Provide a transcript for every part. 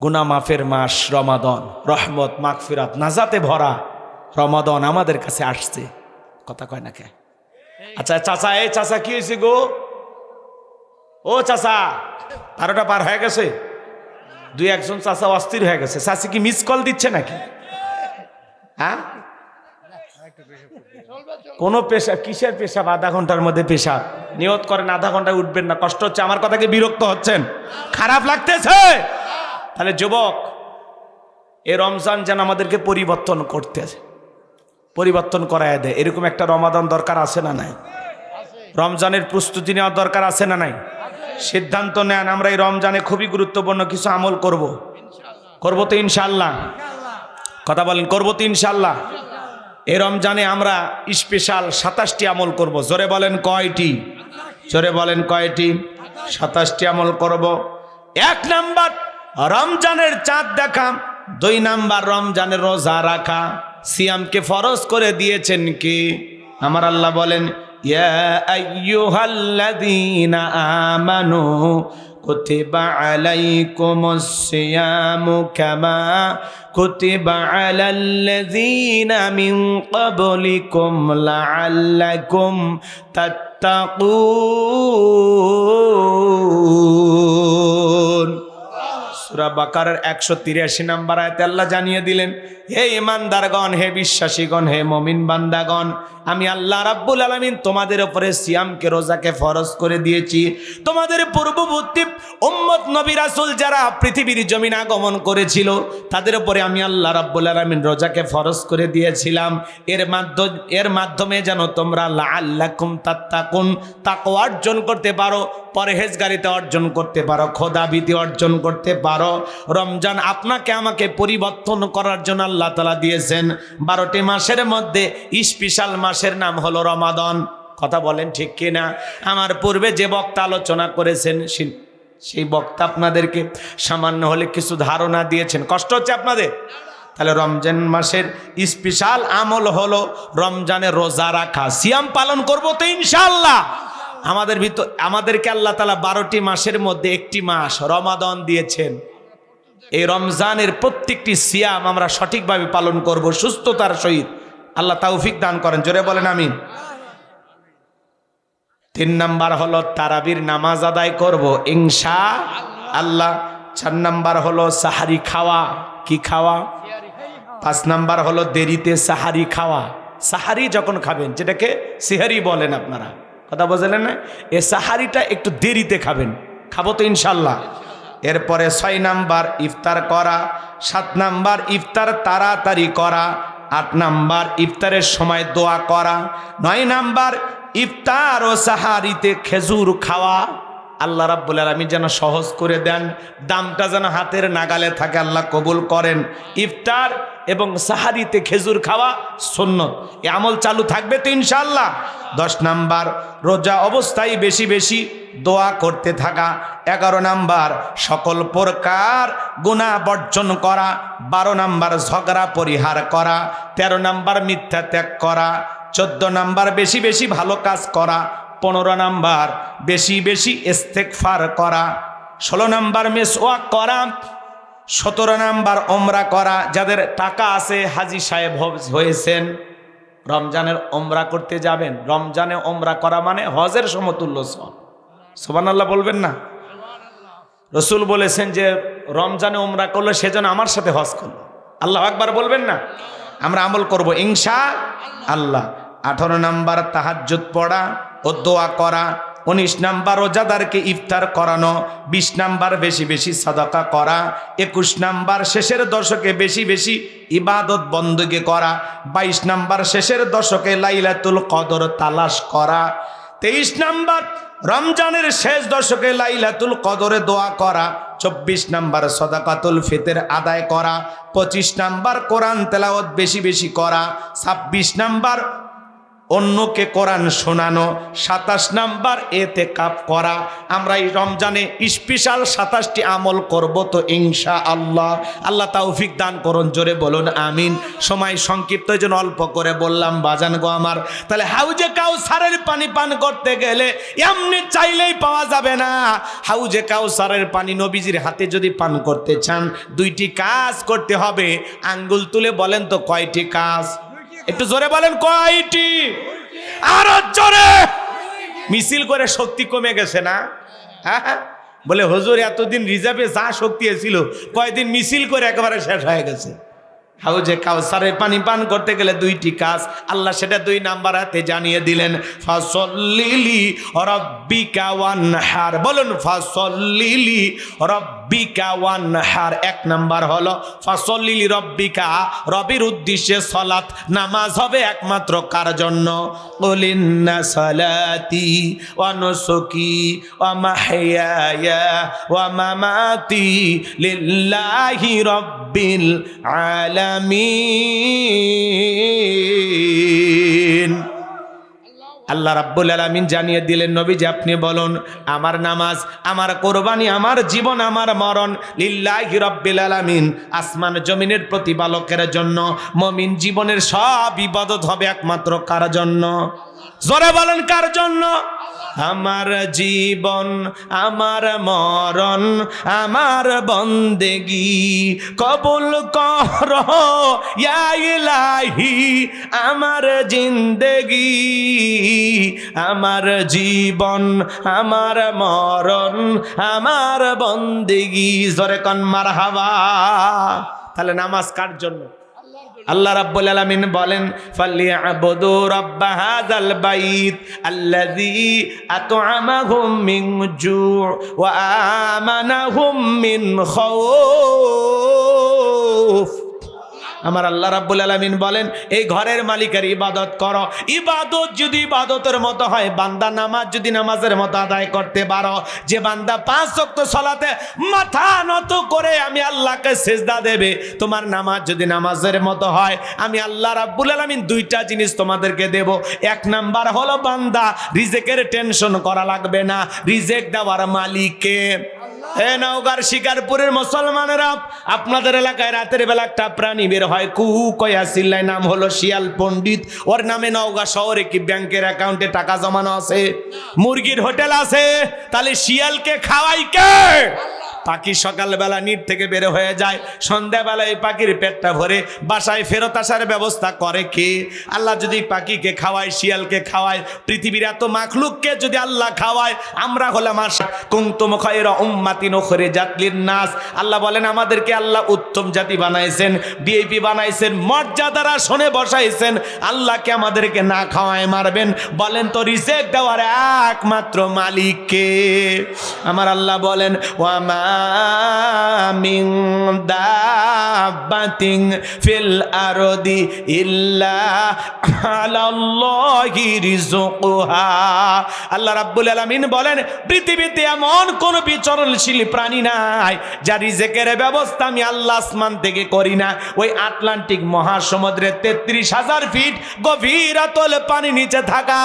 গুনাহ মাফের মাস রমাদান, রহমত মাগফিরাত নাজাতে ভরা রমাদান আমাদের কাছে আসছে। কথা কয় না কে? আচ্ছা চাচা, এই চাচা কি হয়েছে গো? ও চাচা, 12টা পার হয়ে গেছে, দুই একজন চাচা অস্থির হয়ে গেছে। চাচি কি মিস কল দিচ্ছে নাকি? হ্যাঁ, কোন পেশাব? কিসের পেশাব? আধা ঘন্টার মধ্যে পেশাব। নিয়ত করেন আধা ঘন্টায় উঠবেন না। কষ্ট হচ্ছে? আমার কথাকে বিরক্ত হচ্ছেন? খারাপ লাগতেছে? তাহলে যুবক, এই রমজান যেন আমাদেরকে পরিবর্তন করায় দেয়, এরকম একটা রমাদান দরকার আছে না নাই? রমজানের প্রস্তুতি নেওয়ার দরকার আছে না নাই? সিদ্ধান্ত নেন আমরা এই রমজানে খুবই গুরুত্বপূর্ণ কিছু আমল করব তো ইনশাআল্লাহ। কথা বলেন, করবো তো ইনশাআল্লাহ? এই রমজানে আমরা স্পেশাল 27টি আমল করব। জোরে বলেন কয়টি? জোরে বলেন কয়টি? 27টি আমল করব। 1 নাম্বার রমজানের চাঁদ দেখা, 2 নাম্বার রমজানের রোজা রাখা। সিয়ামকে ফরজ করে দিয়েছেন কি? আমার আল্লাহ বলেন, ইয়া আইয়ুহাল্লাযীনা আমানু কুতিবা আলাইকুমুস সিয়ামু কামা কুতিবা আলাল্লাযীনা মিন ক্বাবলিকুম লাআল্লাকুম তাত্তাকুন। সূরা বাকারার 183 নম্বর আয়াতে আল্লাহ জানিয়ে দিলেন, হে ঈমানদারগণ, হে বিশ্বাসীগণ, হে মুমিন বান্দাগণ, আমি আল্লাহ রাব্বুল আলামিন তোমাদের উপরে সিয়ামকে, রোজাকে ফরজ করে দিয়েছি। তোমাদের পূর্ববর্তী উম্মত নবী রাসূল যারা পৃথিবীর জমিনে আগমন করেছিল, তাদের উপরে আমি আল্লাহ রাব্বুল আলামিন রোজাকে ফরজ করে দিয়েছিলাম। এর মাধ্যমে যেন তোমরা লাআল্লাকুম তাত্তাকুন, তাকওয়া অর্জন করতে পারো, পরহেজগারিতা অর্জন করতে পারো, খোদাভীতি অর্জন করতে পারো। রমজান আপনাকে আমাকে পরিবর্তন করার জন্য আল্লাহ তাআলা দিয়েছেন। 12টি মাসের মধ্যে স্পেশাল মাসের নাম হলো রমাদান। কথা বলেন ঠিক কিনা? আমার পূর্বে যে বক্তা আলোচনা করেছেন সেই বক্তা আপনাদেরকে সামান্য হলে কিছু ধারণা দিয়েছেন। কষ্ট হচ্ছে আপনাদের? তাহলে রমজান মাসের স্পেশাল আমল হলো রমজানে রোজা রাখা। সিয়াম পালন করবো তো ইনশাআল্লাহ। আমাদেরকে আল্লাহ তাআলা 12টি মাসের মধ্যে একটি মাস রমাদান দিয়েছেন। এই রমজানের প্রত্যেকটি সিয়াম আমরা সঠিকভাবে পালন করব, সুস্থতার সহিত। আল্লাহ তৌফিক দান করেন। জোরে বলেন আমিন। 3 নাম্বার হলো তারাবির নামাজ আদায় করব ইনশাআল্লাহ। 4 নাম্বার হলো সাহারি খাওয়া। কি খাওয়া? 5 নাম্বার হলো দেরিতে সাহারি খাওয়া। সাহারি যখন খাবেন, যেটাকে সিহারি বলেন আপনারা, কথা বুঝলেন না? এই সাহারিটা একটু দেরিতে খাবেন। খাবো তো ইনশাআল্লাহ। এরপরে 6 নাম্বার ইফতার করা। 7 নাম্বার ইফতার তাড়াতাড়ি করা। 8 নাম্বার ইফতারের সময় দোয়া করা। 9 নাম্বার ইফতার ও সাহারিতে খেজুর খাওয়া। আল্লাহ রাব্বুল আলামিন যেন সহজ করে দেন, দামটা যেন হাতের নাগালে থাকে, আল্লাহ কবুল করেন। ইফতার এবং সাহারিতে খেজুর খাওয়া সুন্নত। এই আমল চালু থাকবে তো ইনশাআল্লাহ। 10 নাম্বার রোজা অবস্থায় বেশি বেশি দোয়া করতে থাকা। 11 নাম্বার সকল প্রকার গুনাহ বর্জন করা। 12 নাম্বার ঝগড়া পরিহার করা। 13 নাম্বার মিথ্যা ত্যাগ করা। 14 নাম্বার বেশি বেশি ভালো কাজ করা। 15 নাম্বার বেশি বেশি ইস্তেগফার করা। 16 নাম্বার মিসওয়াক করা। 17 নাম্বার ওমরা করা। যাদের টাকা আছে, হাজী সাহেব হয়েছেন, রমজানের ওমরা করতে যাবেন। রমজানে ওমরা করা মানে হজের সমতুল্য সওয়াব। সুবহানাল্লাহ বলবেন না? রাসূল বলেছেন যে রমজানে ওমরা করলে সেজন্য আমার সাথে হজ করলো। আল্লাহু আকবার বলবেন না? আমরা আমল করব ইনশাআল্লাহ। 18 নাম্বার তাহাজ্জুদ পড়া ও দোয়া করা। 19 নাম্বার রোজাদারকে ইফতার করানো। 20 নাম্বার বেশি বেশি সাদাকা করা। 21 নাম্বার শেষের দশকে বেশি বেশি ইবাদত বندگی করা। 22 নাম্বার শেষের দশকে লাইলাতুল কদর তালাশ করা। 23 নাম্বার রমজানের শেষ দশকে লাইলাতুল কদরে দোয়া করা। 24 নাম্বার সাদাকাতুল ফিতর আদায় করা। 25 নাম্বার কোরআন তেলাওয়াত বেশি বেশি করা। 26 নাম্বার অন্যকে কোরআন শোনানো, 27 নাম্বার এতেকাফ করা। আমরা এই রমজানে স্পেশাল 27টি আমল করব তো ইনশাআল্লাহ। আল্লাহ তৌফিক দান করুন, জোরে বলুন আমিন। সময় সংক্ষিপ্ত, জন্য অল্প করে বললাম বাজান গো আমার। তাহলে হাউজে কাউসারের পানি পান করতে গেলে এমনি চাইলেই পাওয়া যাবে না। হাউজে কাউসারের পানি নবীজির হাতে যদি পান করতে চান, 2টি কাজ করতে হবে। আঙ্গুল তুলে বলেন তো কয়টি কাজ? একটু জোরে বলেন কয়টি? আরো জোরে। মিছিল করে শক্তি কমে গেছে না? হ্যাঁ, বলে হুজুর এতদিন রিজার্ভে যা শক্তি ছিল কয়দিন মিছিল করে একেবারে শেষ হয়ে গেছে। হাউজে কাউসারের পানি পান করতে গেলে 2টি কাজ, আল্লাহ সেটা 2 নাম্বার হাতে জানিয়ে দিলেন। ফাসল্লিলি রাব্বিকা ওয়ানহার, বলুন ফাসল্লিলি রাব্বিকা ওয়ানহার। 1 নাম্বার হলো ফাসল্লিলি রাব্বিকা, রবের উদ্দেশ্যে সালাত, নামাজ হবে একমাত্র কার জন্য? কুলিন্না সালাতি ওয়া নুসুকি ওয়া মাহইয়ায়া ওয়া মামাতি লিল্লাহি রাব্বিল আলামিন। আল্লাহ রাব্বুল আলামিন জানিয়ে দিলেন, নবীজি আপনি বলুন, আমার নামাজ, আমার কোরবানি, আমার জীবন, আমার মরণ লিল্লাহি রাব্বিল আলামিন, আসমান জমিনের প্রতিপালকের জন্য। মুমিন জীবনের সব ইবাদত হবে একমাত্র কার জন্য? জোরে বলেন কার জন্য? আমার জীবন, আমার মরণ, আমার বন্দেগি কবুল কর ইয়া ইলাহি, আমার জিন্দেগি, আমার জীবন, আমার মরণ, আমার বন্দেগি। জোরে কোন মারহাবা। তাহলে নামাজ কার জন্য? আল্লাহ রাব্বুল আলামিন বলেন, ফালিয়াবুদু রাব্ব হাযাল বাইত আল্লাযী আত'আমাহুম মিন জু' ওয়া আমানাহুম মিন খাউফ। আমার আল্লাহ রাব্বুল আলামিন বলেন, এই ঘরের মালিকের ইবাদত করো। ইবাদত যদি ইবাদতের মতো হয়, বান্দা নামাজ যদি নামাজের মতো আদায় করতে পারো, যে বান্দা 5 ওয়াক্ত সালাতে মাথা নত করে আমি আল্লাহকে সিজদা দেবে, তোমার নামাজ যদি নামাজের মতো হয়, আমি আল্লাহ রাব্বুল আলামিন 2টা জিনিস তোমাদেরকে দেব। 1 নাম্বার হলো বান্দা রিজেকের টেনশন করা লাগবে না, রিজেক দেওয়ার মালিককে। এ নওগাঁর শিকারপুরের মুসলমানেরা, আপনাদের এলাকায় রাতের বেলা একটা প্রাণী বের হয়, কুহু কয়া চিল্লায়, নাম হলো শিয়াল পণ্ডিত। ওর নামে নওগাঁ শহরে কি ব্যাংকের অ্যাকাউন্টে টাকা জমানো আছে? মুরগির হোটেল আছে। তাহলে শিয়ালকে খাওয়াই কে? পাখি সকালবেলা নিট থেকে বের হয়ে যায়, সন্ধ্যাবেলায় পাখির পেটটা ভরে বাসায় ফেরত আসার ব্যবস্থা করে কে? আল্লাহ যদি পাখিকে খাওয়ায়, শিয়ালকে খাওয়ায়, পৃথিবীর এত মাখলুককে যদি আল্লাহ খাওয়ায়, আমরা হলাম কুনতুম খায়রা উম্মাতিন উখরিজাত লিন-নাস। আল্লাহ বলেন, আমাদেরকে আল্লাহ উত্তম জাতি বানাইছেন, ভিআইপি বানাইছেন, মর্যাদার আসনে বসাইছেন। আল্লাহকে আমাদেরকে না খাওয়ায় মারবেন? বলেন তো রিজেক দেওয়ার একমাত্র মালিককে? আমার আল্লাহ বলেন, ওয়ামা মিন দাব্বাতিন ফিল আরদি ইল্লা আলাল্লাহি রিজকুহা। আল্লাহ রাব্বুল আলামিন বলেন, পৃথিবীতে এমন কোন বিচরণশীল প্রাণী নাই যার রিজেকের ব্যবস্থা আমি আল্লাহ আসমান থেকে করি না। ওই আটলান্টিক মহাসমুদ্রে 33,000 ফিট গভীরাতল পানি নিচে থাকা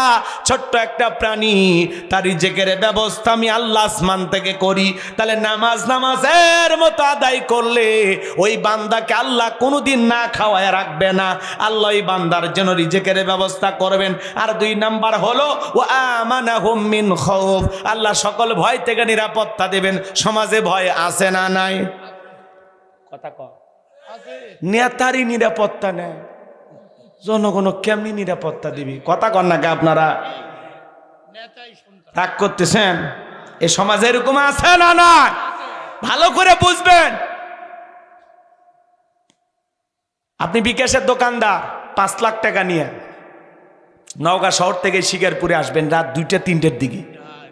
ছোট্ট একটা প্রাণী, তার রিজেকের ব্যবস্থা আমি আল্লাহ আসমান থেকে করি। তাহলে নামাজের মতো আদায় করলে ওই বান্দাকে আল্লাহ কোনোদিন না খাওয়ায় রাখবে না। আল্লাহ ওই বান্দার জন্য রিজেকের ব্যবস্থা করবেন। আর 2 নাম্বার হলো ওয়া আমানাহুম মিন খাউফ, আল্লাহ সকল ভয় থেকে নিরাপত্তা দেবেন। সমাজে ভয় আছে না নাই? কথা কও। নেতারই নিরাপত্তা নেই, জনগণ কেমনি নিরাপত্তা দিবি? কথা কন না কে আপনারা? রাগ করতেছেন? এই সমাজে এরকম আছে না না? ভালো করে বুঝবেন। আপনি বিকাশের দোকানদার, 5 লাখ টাকা নিয়ে নওগাঁ শহর থেকে শিকারপুরে আসবেন রাত 2টা-3টার দিকে।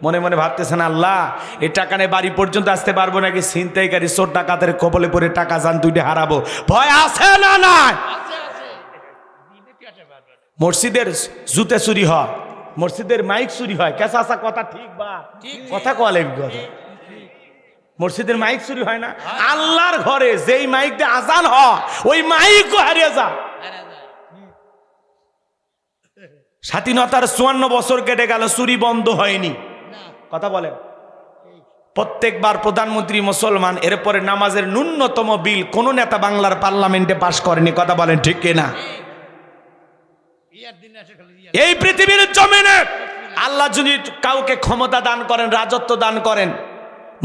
মনে মনে ভাবতেছেন, আল্লাহ এই টাকা নিয়ে বাড়ি পর্যন্ত আসতে পারবো নাকি? ছিনতাইকারী চোর ডাকাতের কবলে পড়ে টাকা যান 2টা হারাবো। ভয় আছে না না? মসজিদের জুতে চুরি হয়, মসজিদের মাইক চুরি হয়। কেসা আসা কথা ঠিক বা কথা কলে? মসজিদের মাইক চুরি হয় না? আল্লাহর ঘরে যেই মাইক দিয়ে আজান হয়, ওই মাইকও হারিয়ে যায়। স্বাধীনতার 54 বছর কেটে গেল, চুরি বন্ধ হয়নি। কথা বলেন। প্রত্যেকবার প্রধানমন্ত্রী মুসলমান, এরপরে নামাজের ন্যূনতম বিল কোন নেতা বাংলার পার্লামেন্টে পাশ করেনি। কথা বলেন ঠিক কিনা? এই পৃথিবীর জমিনে আল্লাহ যদি কাউকে ক্ষমতা দান করেন, রাজত্ব দান করেন,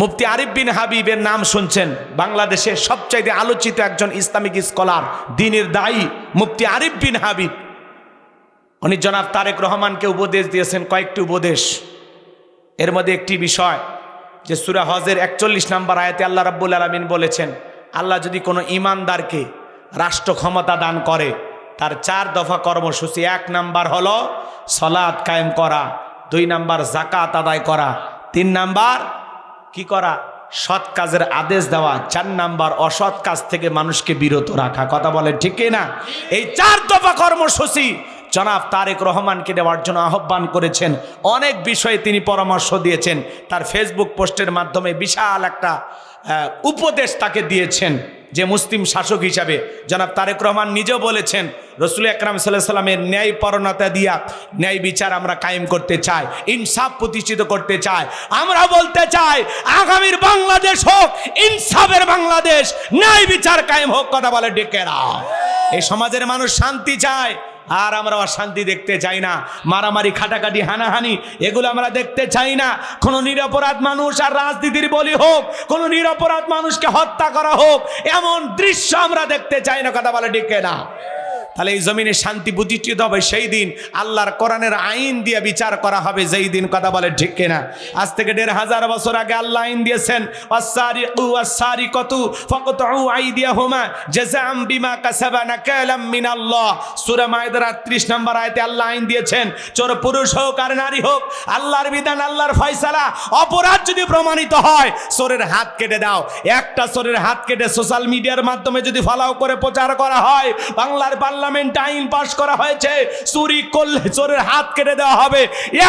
মুফতি আরিফ বিন হাবিবের নাম শুনছেন, বাংলাদেশের সবচাইতে আলোচিত একজন ইসলামিক স্কলার, দ্বীনের দায়ী মুফতি আরিফ বিন হাবিব। উনি জনাব তারেক রহমানকে উপদেশ দিয়েছেন, কয়েকটি উপদেশ। এর মধ্যে একটি বিষয় যে সূরা হজের 41 নম্বর আয়াতে আল্লাহ রাব্বুল আলামিন বলেছেন, আল্লাহ যদি কোনো ইমানদারকে রাষ্ট্র ক্ষমতা দান করে, তার 4 দফা কর্মসূচি। 1 নাম্বার হলো সালাত কায়েম করা, 2 নাম্বার যাকাত আদায় করা, 3 নাম্বার কি করা? সৎ কাজের আদেশ দেওয়া, 4 নাম্বার অসৎ কাজ থেকে মানুষকে বিরত রাখা। কথা বলেন ঠিক কিনা? এই 4 দফা কর্মসূচি জনাব তারেক রহমানকে দেওয়ার জন্য আহ্বান করেছেন। অনেক বিষয়ে তিনি পরামর্শ দিয়েছেন, তার ফেসবুক পোস্টের মাধ্যমে বিশাল একটা উপদেশ তাকে দিয়েছেন। যে মুসলিম শাসক হিসাবে জনাব তারেক রহমান নিজেও বলেছেন, রসুল আকরাম সাল্লাল্লাহু আলাইহি ওয়াসাল্লামের ন্যায় পরণতা দিয়া ন্যায় বিচার আমরা কায়েম করতে চাই, ইনসাফ প্রতিষ্ঠিত করতে চাই। আমরা বলতে চাই আগামীর বাংলাদেশ হোক ইনসাফের বাংলাদেশ, ন্যায় বিচার কায়েম হোক। কথা বলে ডেকেরা। এই সমাজের মানুষ শান্তি চায়, আর আমরা অশান্তি দেখতে চাই না। মারামারি, খাটাখাটি, হানাহানি এগুলো আমরা দেখতে চাই না। কোনো নিরপরাধ মানুষ আর রাজনীতির বলি হোক, কোনো নিরপরাধ মানুষকে হত্যা করা হোক, এমন দৃশ্য আমরা দেখতে চাই না। কথা বলে ডেকে না। তাহলে এই জমিনে শান্তি প্রতিষ্ঠিত হবে সেই দিন আল্লাহর কোরআনের আইন দিয়ে বিচার করা হবে যেই দিন। কথা বলে ঠিক কিনা? আজ থেকে 1500 বছর আগে আল্লাহ আইন দিয়েছেন, ওয়াসসারিকু ওয়াসসারিকাতু ফাকতাউ আইদিয়াহুমা জাযাআম বিমা কাসাবা নাকালাম মিনাল্লাহ। সূরা মায়েদার 38 নম্বর আয়াতে আল্লাহ আইন দিয়েছেন, চোর পুরুষ হোক আর নারী হোক, আল্লাহর বিধান, আল্লাহর ফয়সালা। অপরাধ যদি প্রমাণিত হয়, চোরের হাত কেটে দাও। একটা চোরের হাত কেটে সোশ্যাল মিডিয়ার মাধ্যমে যদি ফলাও করে প্রচার করা হয়, বাংলার পার্লামেন্ট আইন পাশ করা হয়েছে, চুরি করলে চোরের হাত কেটে দেওয়া হবে।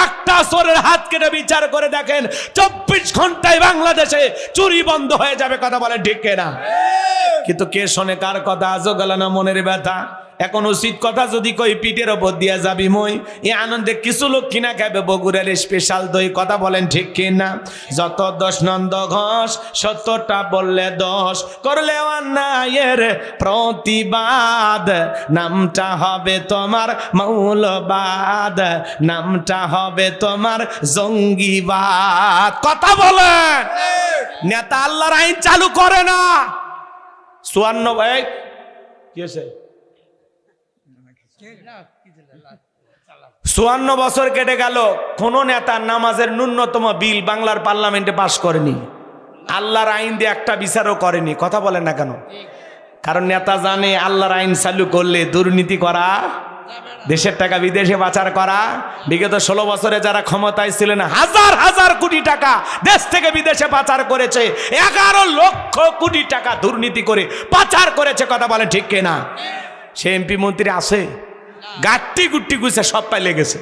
একটা চোরের হাত কেটে বিচার করে দেখেন, 24 ঘন্টায় বাংলাদেশে চুরি বন্ধ হয়ে যাবে। কথা বলে ঠিক কিনা? কিন্তু কে শোনে কার কথা? আজও গেল না মনের ব্যথা। এখন উচিত কথা যদি কই, পিঠের ওপর দিয়া যাবি মই। এই আনন্দে কিছু লোক কিনা খাবে বগুড়ার স্পেশাল দই। কথা বলেন ঠিক কিনা? যত দোষ নন্দ ঘোষ, 70টা বললে দোষ, করলে অন্যায়ের প্রতিবাদ, নামটা হবে তোমার মৌলবাদ, নামটা হবে তোমার জঙ্গিবাদ। কথা বলেন। নেতা আল্লাহর আইন চালু করে না। 54 কি হয়েছে? 54 বছর কেটে গেল, কোন নেতা নামাজের ন্যূনতম বিল বাংলার পার্লামেন্টে পাশ করেনি। আল্লাহর আইন দিয়ে একটা বিচারও করেনি। কথা বলেন না কেন? কারণ নেতা জানে আল্লাহর আইন চালু করলে দুর্নীতি করা, দেশের টাকা বিদেশে পাচার করা। বিগত 16 বছরে যারা ক্ষমতায় ছিলেন, হাজার হাজার কোটি টাকা দেশ থেকে বিদেশে পাচার করেছে। 11 লক্ষ কোটি টাকা দুর্নীতি করে পাচার করেছে। কথা বলে ঠিক কিনা? সে এমপি মন্ত্রী আছে, গাট্টি গুট্টি গুছে সব পাইলে গেছে।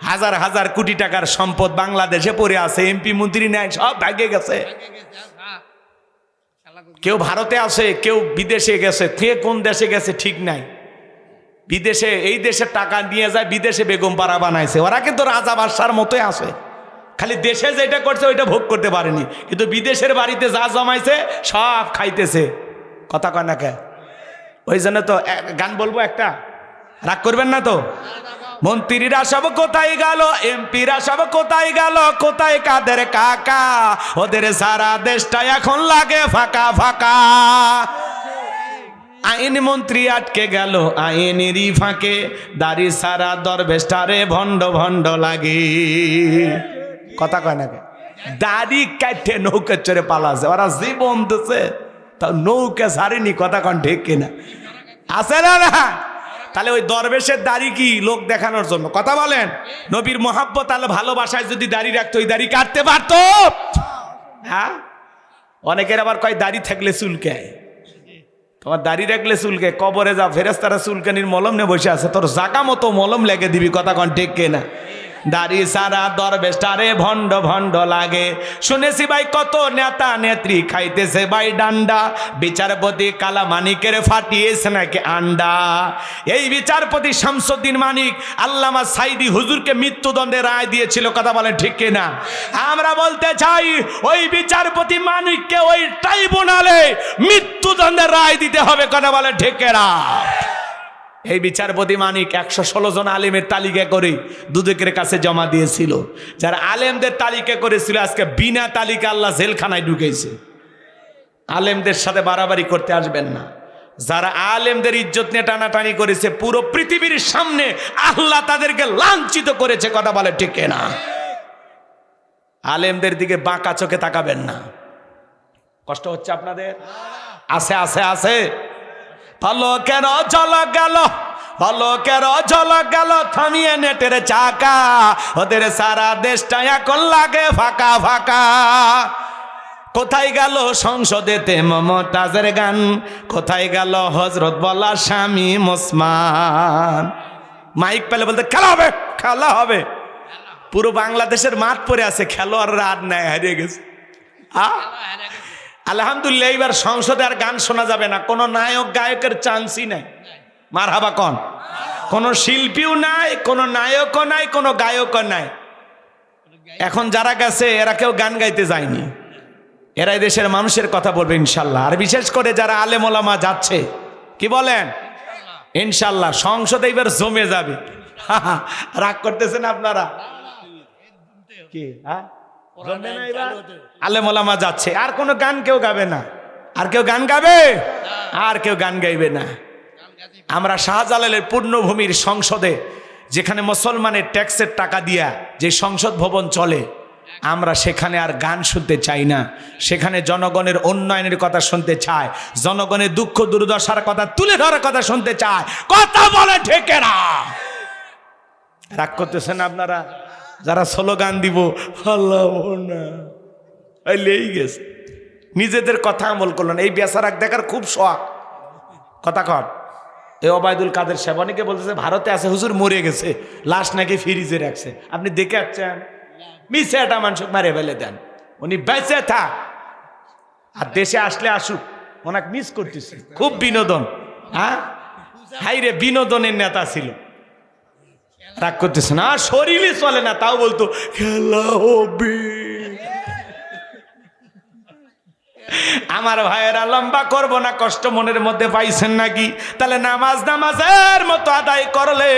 হাজার হাজার কোটি টাকার সম্পদ বাংলাদেশে পড়ে আছে, এমপি মন্ত্রী নেয়, সব ভাগে গেছে। কেউ ভারতে আছে, কেউ বিদেশে গেছে, কে কোন দেশে গেছে ঠিক নাই। বিদেশে, এই দেশের টাকা নিয়ে যায় বিদেশে বেগম পাড়া বানাইছে। ওরা কিন্তু রাজা বাদশার মতোই আছে, খালি দেশে যেটা করছে ওইটা ভোগ করতে পারেনি, কিন্তু বিদেশের বাড়িতে যা জমাইছে সব খাইতেছে। কথা কয় না কে? ওই জন্য তো গান বলবো একটা, রাগ করবেন না তো? মন্ত্রীরা সব কোথায় গেল, এমপিরা সব কোথায় গেল, কোথায় কাদের কাকা, ওদের সারা দেশটা এখন লাগে ফাঁকা ফাঁকা। আইন মন্ত্রী আটকে গেল আইনেরই ফাঁকে, দাড়ি সারা দরবেশটারে ভণ্ড ভণ্ড লাগে। কথা কয় না কে? দাড়ি কাটে নৌকা চড়ে পালাছে, ওরা জীবন দিছে তা নৌকা ছাড়েনি। কথা কন ঠিক কিনা? আছে না? না তাহলে ওই দরবেশের দাড়ি কি লোক দেখানোর জন্য? কথা বলেন। নবীর মোহাব্বত আল্লাহ ভালোবাসায় যদি দাড়ি রাখতো, ওই দাড়ি কাটতে পারতো? হ্যাঁ। অনেকের আবার কয় দাড়ি থাকলে চুলকায়। তোমার দাড়ি রাখলে চুলকে, কবরে যা ফেরেশতারা চুলকানির মলম নিয়ে বসে আছে, তোর জাগা মতো মলম লেগে দিবি। কথা কন ঠিক কিনা? দাড়ি সারা দরবেশটারে ভণ্ড ভণ্ড লাগে। শুনেছি ভাই কত নেতা নেত্রী খাইতেছে ভাই ডান্ডা, বিচারপতি কালা মানিকের ফাটিয়েছে নাকি আন্ডা। এই বিচারপতি শামসুদ্দিন মানিক আল্লামা সাইদি হুজুরকে মৃত্যুদণ্ডের রায় দিয়েছিল, কথা বলেন ঠিক কিনা? আমরা বলতে চাই ওই বিচারপতি মানিককে ওই ট্রাইব্যুনালে মৃত্যুদণ্ডের রায় দিতে হবে, কথা বলেন ঠিক কিনা? এই বিচারপতি মানিক 116 জন আলেমের তালিকা করে দুদকের কাছে জমা দিয়েছিল। যারা আলেমদের তালিকা করেছিল আজকে বিনা তালিকা আল্লাহ জেলখানায় ঢুকেছে। আলেমদের সাথে বাড়াবাড়ি করতে আসবেন না। যারা আলেমদের ইজ্জত নিয়ে টানাটানি করেছে পুরো পৃথিবীর সামনে আল্লাহ তাদেরকে লাঞ্ছিত করেছে, কথা বলে ঠিক না? আলেমদের দিকে বাঁকা চোখে তাকাবেন না। কষ্ট হচ্ছে আপনাদের? আছে আছে আছে। পলকের ঝলক গেল, পলকের ঝলক গেল থামিয়ে নেটের চাকা, ওদের সারা দেশটা এখন লাগে ফাঁকা ফাঁকা। কোথায় গেল সংসদেতে মমতাজের গান, কোথায় গেল হজরত বলা স্বামী ওসমান? মাইক পেলে বলতে খেলা হবে খেলা হবে। পুরো বাংলাদেশের মাঠ পড়ে আছে, খেলোয়াড়রা আর নাই, হারিয়ে গেছে। আলহামদুলিল্লাহ এইবার সংসদে আর গান শোনা যাবে না, কোনো নায়ক গায়কের চান্সই নাই। মারহাবা কন? কোনো শিল্পীও নাই, কোনো নায়কও নাই, কোনো গায়কও নাই। এখন যারা গেছে এরা কেউ গান গাইতে যায়নি, এরাই দেশের মানুষের কথা বলবে ইনশাল্লাহ। আর বিশেষ করে যারা আলেম ওলামা যাচ্ছে, কি বলেন? ইনশাল্লাহ সংসদে এবার জমে যাবে। রাগ করতেছেন আপনারা কি? আলেম ওলামা যাচ্ছে, আর কোনো গান কেউ গাবে না। আর কেউ গান গাবে? আর কেউ গান গাইবে না। আমরা শাহজালালের পূর্ণভূমির সংসদে, যেখানে মুসলমানের ট্যাক্সের টাকা দিয়া যে সংসদ ভবন চলে, আমরা সেখানে আর গান শুনতে চাই না। সেখানে জনগণের উন্নয়নের কথা শুনতে চায়, জনগণের দুঃখ দুর্দশার কথা তুলে ধরার কথা শুনতে চায়, কথা বলে ঠিক না? রাগ করতেছেন আপনারা? যারা স্লোগান দিব আল্লাহ না, লেই গেছে, নিজেদের কথা আমল করলেন। এই বেচারাক দেখার খুব শখ, কথা কর। এই ওবায়দুল কাদের সাহেব অনেকে বলতেছে ভারতে আছে হুজুর, মরে গেছে, লাশ নাকি ফ্রিজে রাখছে। আপনি দেখে আসছেন? মিশে একটা মানুষ মারে ফেলে দেন, উনি বেঁচে থাক, আর দেশে আসলে আসুক, ওনাকে মিস করতেছে। খুব বিনোদন, হ্যাঁ হাই রে, বিনোদনের নেতা ছিল। রাগ করতেছে না, শরীরে চলে না, তাও বলতো খেলা হবে। আমার ভাইয়েরা লম্বা করবো না, কষ্ট মনের মধ্যে পাইছেন নাকি? তাহলে নামাজের মতো আদায় করলে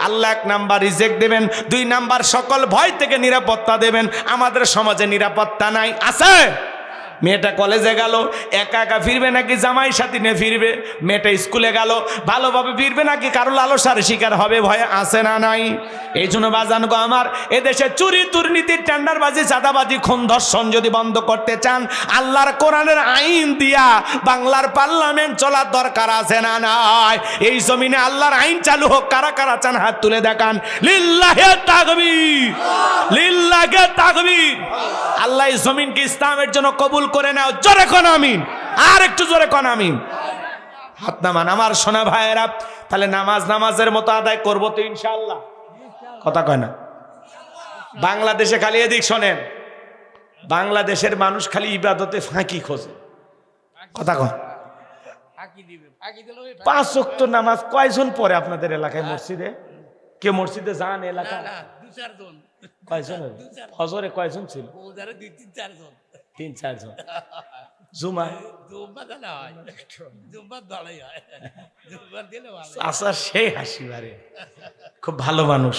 আল্লাহ 1 নাম্বার রিজেক্ট দেবেন, 2 নাম্বার সকল ভয় থেকে নিরাপত্তা দেবেন। আমাদের সমাজে নিরাপত্তা নাই, আছে? মেয়েটা কলেজে গেল, একা একা ফিরবে নাকি জামাই সাথী নিয়ে ফিরবে? মেয়েটা স্কুলে গেল, ভালোভাবে ফিরবে নাকি কারো লালসার শিকার হবে? ভয়ে আছে না নাই? এই জন্য বাজান গো আমার, এদেশে চুরি দুর্নীতি টেন্ডারবাজি চাঁদাবাজি খুন ধর্ষণ যদি বন্ধ করতে চান, আল্লাহর কোরআনের আইন দিয়া বাংলার পার্লামেন্ট চলার দরকার আছে না নাই? এই জমিনে আল্লাহর আইন চালু হোক। কারা কারা চান হাত তুলে দেখান। লিল্লাহে তাকবীর, লিল্লাহে তাকবীর। আল্লাহ এই জমিনকে ইসলামের জন্য কবুল করে নাও। জোরে কোন আমিন, আর একটু জোরে কোন আমিন। হাত নামান আমার সোনা ভাইয়েরা। তাহলে নামাজের মতো আদায় করবো তো ইনশাআল্লাহ, কথা কয় না? বাংলাদেশে খালি এদিক শোনেন, বাংলাদেশের মানুষ খালি ইবাদতে ফাঁকি খোঁজে, কথা কয়। 5 ওয়াক্ত নামাজ কয়জন পড়ে আপনাদের এলাকায়? মসজিদে কে মসজিদে যান? এলাকা 2-4 জন। কয়জন? ফজরে কয়জন ছিল? 3-4 জন। জুমা আচ্ছা, সেই হাসি বারে, খুব ভালো মানুষ।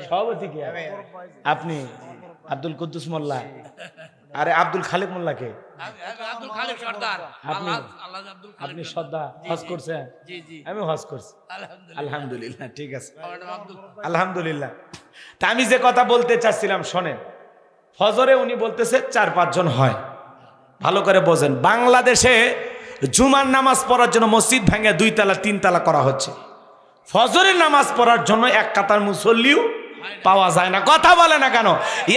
সভাপতিকে আপনি আব্দুল কুদ্দুস মোল্লা, আরে আব্দুল খালেক মোল্লাকে আপনি শ্রদ্ধা হজ করছেন? আমি হজ করছি আলহামদুলিল্লাহ, ঠিক আছে আলহামদুলিল্লাহ। তা আমি যে কথা বলতে চাচ্ছিলাম শোনেন, ফজরে উনি বলতেছে 4-5 জন হয়, ভালো করে বোঝেন। বাংলাদেশে জুমার নামাজ পড়ার জন্য মসজিদ ভেঙে 2 তলা 3 তলা করা হচ্ছে। ফজরের নামাজ পড়ার জন্য 1 কাতার মুসল্লিও পাওয়া যায় না, কথা বলে না কেন?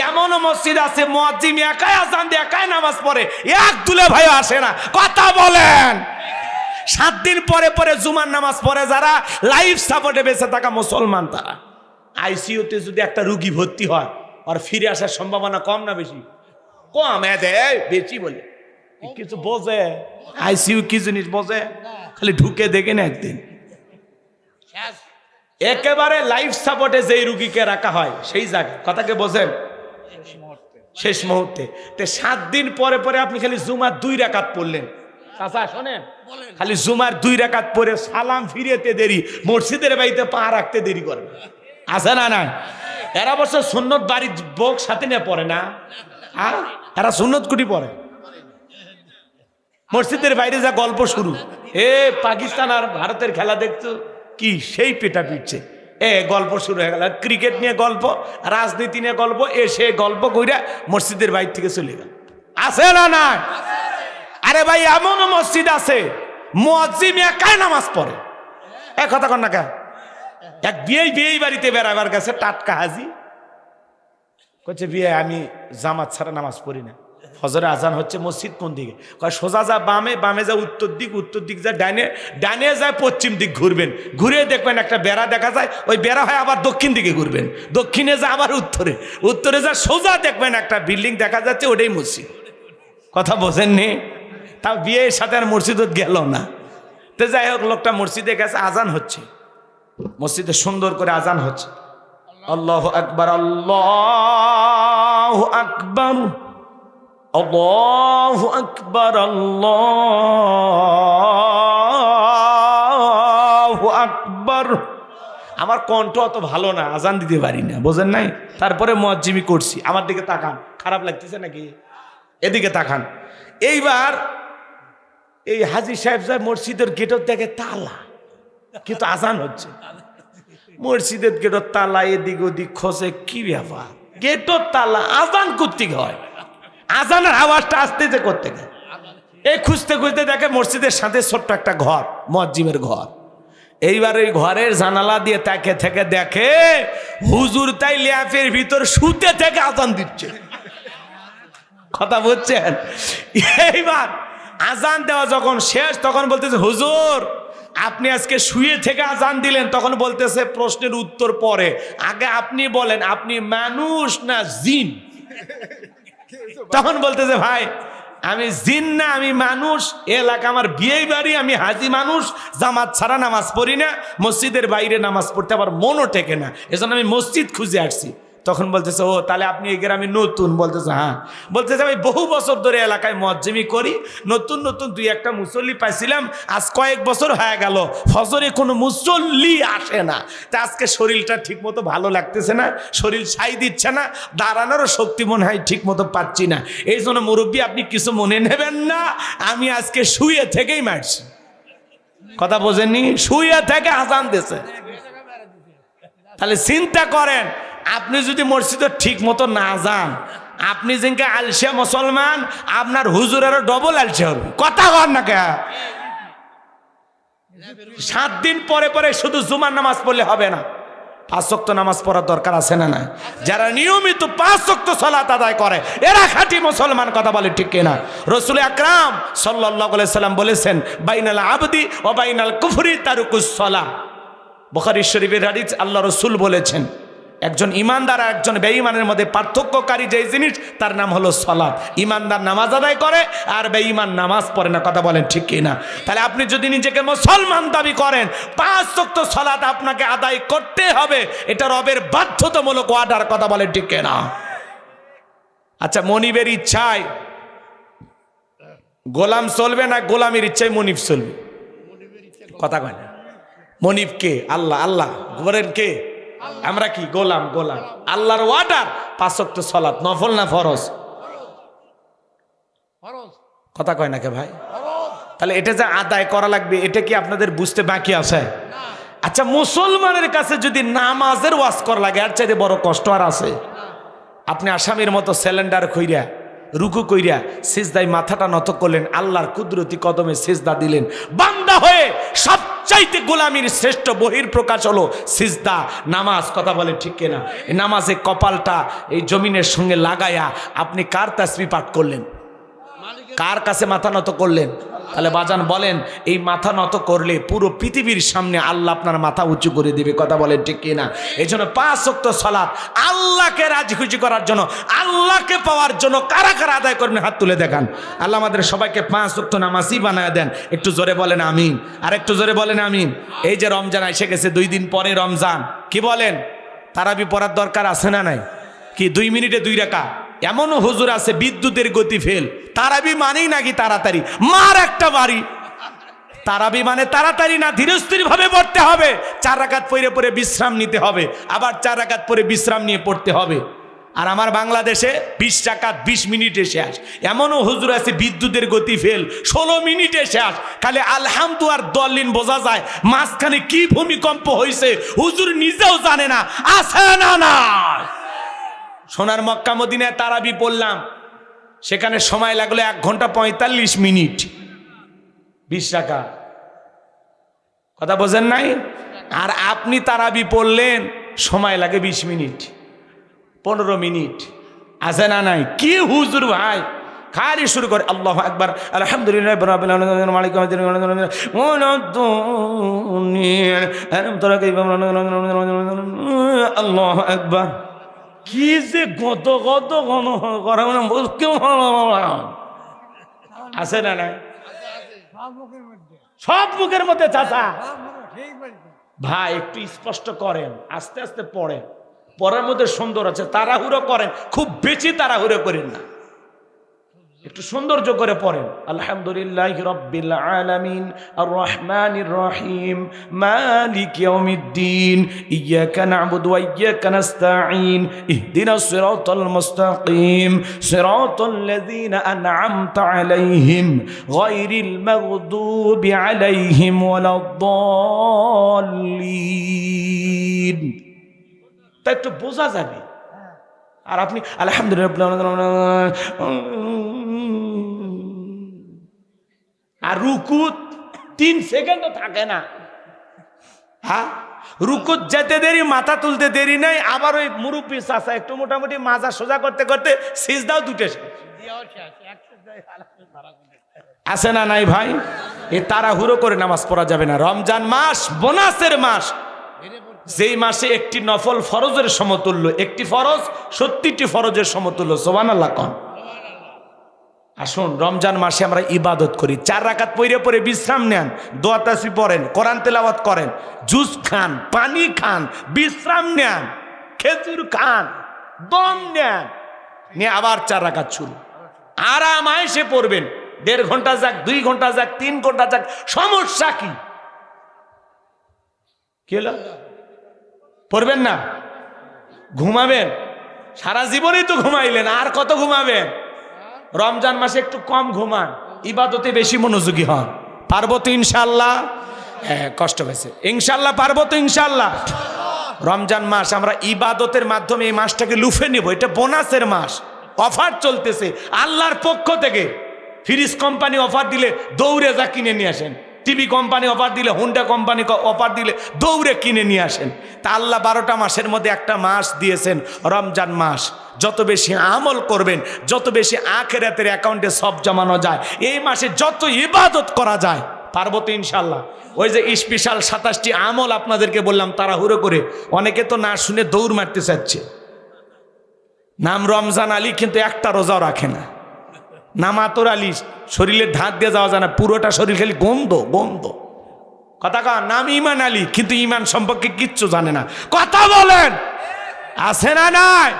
এমনও মসজিদ আছে মুয়াজ্জিন একাই আযান দিয়ে একাই নামাজ পড়ে, এক দুলে ভাই আসে না, কথা বলেন। 7 দিন পরে পরে জুমার নামাজ পড়ে যারা লাইফ সাপোর্টে বেঁচে থাকা মুসলমান, তারা আইসিইউতে যদি একটা রুগী ভর্তি হয় আর ফিরে আসার সম্ভাবনা কম না বেশি? কম। বেশি বলে কিছু বোঝে? আইসিইউ কি জিনিস বোঝে? খালি ঢুকে দেখে না একদিন। একেবারে লাইফ সাপোর্টে যেই রুগীকে রাখা হয় সেই জায়গায়, কথাকে বোঝেন? শেষ মুহূর্তে। 7 দিন পরে পরে আপনি খালি জুমার 2 রাকাত পড়লেন। চাচা শোনেন, খালি জুমার 2 রাকাত পরে সালাম ফিরেতে দেরি, মসজিদের বাড়িতে পা রাখতে দেরি করে, আছে না? না, এরা অবশ্য সুন্নত বাড়ির বোক সাথে নিয়ে পড়ে না, এরা সুন্নত কুটি পড়ে। মসজিদের বাইরে যা গল্প শুরু, পাকিস্তান আর ভারতের খেলা দেখতো কি সেই পেটা পিটছে, গল্প শুরু হয়ে গেল। ক্রিকেট নিয়ে গল্প, রাজনীতি নিয়ে গল্প, সে গল্প কইরা মসজিদের বাইরে থেকে চলে গেল, আছে না? না, আরে ভাই এমনও মসজিদ আছে মুয়াজ্জিন একাই নামাজ পড়ে। কথা কন না কে? এক বিয়ে বাড়িতে বেড়াবার গেছে, টাটকা হাজি কচ্ছে বিয়ে আমি জামাত ছাড়া নামাজ পড়ি না। ফজরে আজান হচ্ছে, মসজিদ কোন দিকে? কয় সোজা যা বামে, বামে যা উত্তর দিক, উত্তর দিক যা ডাইনে, ডাইনে যায় পশ্চিম দিক, ঘুরবেন, ঘুরে দেখবেন একটা বেড়া দেখা যায়, ওই বেড়া হয় আবার দক্ষিণ দিকে ঘুরবেন, দক্ষিণে যা আবার উত্তরে, উত্তরে যা সোজা দেখবেন একটা বিল্ডিং দেখা যাচ্ছে, ওটাই মসজিদ। কথা বোঝেননি? তাও বিয়ের সাথে আর মসজিদত গেল না। তো যাই হোক, লোকটা মসজিদে গেছে, আজান হচ্ছে, মসজিদে সুন্দর করে আজান হচ্ছে, আল্লাহু আকবার, আল্লাহু আকবার, আল্লাহু আকবার, আল্লাহু আকবার। আমার কণ্ঠ অত ভালো না, আজান দিতে পারি না, বোঝেন নাই? তারপরে মুয়াজ্জিমি করছি। আমার দিকে তাকান, খারাপ লাগতেছে নাকি? এদিকে তাকান। এইবার এই হাজী সাহেব সাহেব মসজিদের গেটর দেখে তালা, কিন্তু আজান হচ্ছে। মসজিদের গেটর তালা, এদিক ওদিক খোঁজে, কি ব্যাপার, গেটর তালা, আজান করতে হয়, আজানের আওয়াজটা আসতেছে করতে গেছে। এই খুঁজতে খুঁজতে দেখে মসজিদের সাথে ছোট্ট একটা ঘর, মুয়াজ্জিমের ঘর। এইবার এই ঘরের জানালা দিয়ে তাকে থেকে দেখে হুজুর তাই ল্যাপের ভিতর শুতে থেকে আজান দিচ্ছে। কথা বলছেন? এইবার আজান দেওয়া যখন শেষ, তখন বলতেছে হুজুর আপনি আজকে শুয়ে থেকে আজান দিলেন। তখন বলতেছে প্রশ্নের উত্তর পরে, আগে আপনি বলেন আপনি মানুষ না জিন? তখন বলতেছে ভাই আমি জিন না, আমি মানুষ। এলাকা আমার বিয়ে বাড়ি, আমি হাজি মানুষ, জামাত ছাড়া নামাজ পড়ি না, মসজিদের বাইরে নামাজ পড়তে আমার মনও টেকে না, এজন্য আমি মসজিদ খুঁজে আসছি। তখন বলতেছে ও তাহলে আপনি এই গ্রামে নতুন? বলতেছে হ্যাঁ। বলতেছে আমি বহু বছর ধরে এলাকায় মুয়াজ্জিমি করি, নতুন নতুন 2-1টা মুসল্লি পাইছিলাম, আজ কয়েক বছর হয়ে গেল ফজরে কোনো মুসল্লি আসে না। তা আজকে শরীরটা ঠিক মতো ভালো লাগতেছে না, শরীর ছাই দিচ্ছে না, দাঁড়ানোরও শক্তি মনে হয় ঠিক মতো পাচ্ছি না, এই জন্য মুরব্বী আপনি কিছু মনে নেবেন না, আমি আজকে শুয়ে থেকেই মারছি। কথা বোঝেননি? শুয়ে থেকে আজান দিয়েছে। তাহলে চিন্তা করেন, আপনি যদি মসজিদে ঠিক মতো না যান, আপনি যেনকে আলসিয়া মুসলমান, আপনার হুজুরেরও ডবল আলসিয়া হবে। কথা কর না কে? 7 দিন পরে পরে শুধু জুমার নামাজ পড়লে হবে না, 5 ওয়াক্ত নামাজ পড়ার দরকার আছে না? না, যারা নিয়মিত 5 ওয়াক্ত সালাত আদায় করে এরা খাঁটি মুসলমান। কথা বলে ঠিক কিনা? রাসূল আকরাম সাল্লাল্লাহু আলাইহি সাল্লাম বলেছেন বাইনাল আবদি ওয়া বাইনাল কুফরি তারকুস সালাহ। বুখারী শরীফের হাদিস, আল্লাহ রাসূল বলেছেন একজন ইমানদার আর একজন বেঈমানের মধ্যে পার্থক্যকারী যে জিনিস তার নাম হলো সালাত। ইমানদার নামাজ আদায় করে আর বেঈমান নামাজ পড়ে না। কথা বলেন ঠিক কিনা? তাহলে আপনি যদি নিজেকে মুসলমান দাবি করেন, 5 ওয়াক্ত সালাত আপনাকে আদায় করতে হবে, এটা রবের বাধ্যতামূলক অর্ডার। কথা বলেন ঠিক কিনা? আচ্ছা, মনিবের ইচ্ছায় গোলাম চলবে না গোলামের ইচ্ছায় মনিব চলবে? কথা কয় না। মনিব কে? আল্লাহ। আল্লাহ বলেন কে? আমরা কি? গোলাম। গোলাম। আল্লাহর অর্ডার 5 ওয়াক্ত সালাত, নফল না ফরজ? কথা কয় না কে ভাই? তাহলে এটা যে আদায় করা লাগবে, এটা কি আপনাদের বুঝতে বাকি আছে? আচ্ছা, মুসলমানের কাছে যদি নামাজের ওয়াজ করা লাগে, আর চাইতে বড় কষ্ট আর আছে? আপনি আসামির মতো সিলিন্ডার কইরা রুকু কইরা সিজদায় মাথাটা নত করলেন, আল্লাহর কুদরতি কদমে সিজদা দিলেন, বান্দা হয়ে সবচাইতে গোলামির শ্রেষ্ঠ বহির প্রকাশ হলো সিজদা, নামাজ। কথা বলে ঠিক কিনা? এই নামাজে কপালটা এই জমিনের সঙ্গে লাগায়া আপনি কার তাসবিহ পাঠ করলেন? কার কাছে মাথা নত করলেন? তাহলে বাজান বলেন, এই মাথা নত করলে পুরো পৃথিবীর সামনে আল্লাহ আপনার মাথা উঁচু করে দেবে। কথা বলেন ঠিক কিনা? এই জন্য 5 ওয়াক্ত সালাত আল্লাহকে রাজি খুশি করার জন্য, আল্লাহকে পাওয়ার জন্য কারা কারা আদায় করবেন হাত তুলে দেখান। আল্লাহ আমাদের সবাইকে 5 ওয়াক্ত নামাজি বানায় দেন। একটু জোরে বলেন আমিন, আর একটু জোরে বলেন আমিন। এই যে রমজান এসে গেছে, 2 দিন পরে রমজান, কি বলেন? তারাবি পড়ার দরকার আছে না নাই? কি 2 মিনিটে 2 রাকাত? এমনও হুজুর আছে বিদ্যুতের গতি ফেল, তারাবি মানেই নাকি তাড়াতাড়ি। মার একটা বাড়ি, তারাবি মানে তাড়াতাড়ি না, ধীরস্থির ভাবে পড়তে হবে। 4 রাকাত পড়ে পড়ে বিশ্রাম নিতে হবে, আবার 4 রাকাত পড়ে বিশ্রাম নিয়ে পড়তে হবে। আর আমার বাংলাদেশে 20 রাকাত 20 মিনিটে শেষ। এমনও হুজুর আছে বিদ্যুতের গতি ফেল, 16 মিনিটে শেষ। খালি আলহামদু আর দলিন বোঝা যায়, মাঝখানে কি ভূমিকম্প হয়েছে হুজুর নিজেও জানে না। আছে না না? সোনার মক্কা মদিনায় তারাবি পড়লাম, সেখানে সময় লাগলো 1 ঘন্টা 45 মিনিট, 20 রাকাত। কথা বোঝেন নাই? আর আপনি তারাবি পড়লেন, সময় লাগে 20 মিনিট 15 মিনিট। আছে না নাই? কি হুজুর ভাই, খালি শুরু করে আল্লাহু আকবার, আলহামদুলিল্লাহ রাব্বিল আলামিন, মালিক ইয়াউমিদ্দিন, আল্লাহু আকবার। কি যে কত কত গণ করা আছে না নাই? সব মুখের মধ্যে চাচা ভাই একটু স্পষ্ট করেন, আস্তে আস্তে পড়েন, পড়ার মধ্যে সুন্দর আছে। তাড়াহুড়ো করেন, খুব বেশি তাড়াহুড়ো করেন না, একটু সৌন্দর্য করে পড়েন। আলহামদুলিল্লাহি রাব্বিল আলামিন আর রহমানির রহিম মালিক ইয়াউমিদ্দিন ইয়্যাকা না'বুদু ওয়া ইয়্যাকা নাস্তাঈন ইহদিনাস সিরাতাল মুস্তাকিম সিরাতাল লাযীনা আন'আমতা আলাইহিম গায়রিল মাগদুবি আলাইহিম ওয়ালাদ-দাল্লিন। তা একটু বোঝা যাবে। আর আপনি আলহামদুলিল্লাহ, আর রুকুত 3 সেকেন্ডও থাকে না। হ্যাঁ, রুকুত যেতে দেরি, মাথা তুলতে দেরি নাই। আবার ওই মুরব্বী চাচা একটু মোটামুটি মাজা সোজা করতে করতে সিজদাও দুটে আছে না নাই ভাই? এ তাড়াহুড়ো করে নামাজ পড়া যাবে না। রমজান মাস বোনাসের মাস, যেই মাসে একটি নফল ফরজের সমতুল্য, একটি ফরজ 70টি ফরজের সমতুল্য। সুবহানাল্লাহ কোন। আসুন রমজান মাসে আমরা ইবাদত করি, 4 রাকাত পড়ে পড়ে বিশ্রাম নেন, দোয়া তাসবিহ পড়েন, কোরআন তেলাওয়াত করেন, জুস খান, পানি খান, বিশ্রাম নেন, খেজুর খান, দম নেন, নিয়ে আবার 4 রাকাত শুরু। আরাম আয়েশে পড়বেন, 1.5 ঘন্টা যাক, 2 ঘন্টা যাক, 3 ঘন্টা যাক, সমস্যা কি? কি হলো? পড়বেন না? ঘুমাবেন? সারা জীবনই তো ঘুমাইলেন, আর কত ঘুমাবেন? রমজান মাসে একটু কম ঘুমান, ইবাদতে বেশি মনোযোগী হন। পারবো তো ইনশাআল্লাহ? হ্যাঁ, কষ্ট হয়েছে। ইনশাআল্লাহ পারবো তো ইনশাআল্লাহ? রমজান মাস আমরা ইবাদতের মাধ্যমে এই মাসটাকে লুফে নেব। এটা বোনাসের মাস, অফার চলতেছে আল্লাহর পক্ষ থেকে। ফ্রিজ কোম্পানি অফার দিলে দৌড়ে যা কিনে নিয়ে আসেন, টিভি কোম্পানি অফার দিলে, হুন্ডা কোম্পানি অফার দিলে দৌড়ে কিনে নিয়ে আসেন। তা আল্লাহ 12টা মাসের মধ্যে একটা মাস দিয়েছেন রমজান মাস। যত বেশি আমল করবেন, যত বেশি আখিরাতের অ্যাকাউন্টে সব জমানো যায়, এই মাসে যত ইবাদত করা যায়। পারবো তো ইনশাল্লাহ? ওই যে স্পেশাল 27টি আমল আপনাদেরকে বললাম তাড়াহুড়ো করে, অনেকে তো না শুনে দৌড় মারতে চাচ্ছে। নাম রমজান আলী, কিন্তু একটা রোজাও রাখে না। নাম আতর আলী, শরীরে ধাত দিয়ে যাওয়া যায় না, পুরোটা শরীর খালি গন্ধ গন্ধ। কথা কন। নাম ইমান আলী, কিন্তু ইমান সম্পর্কে কিচ্ছু জানে না। কথা বলেন, আছে না নাই?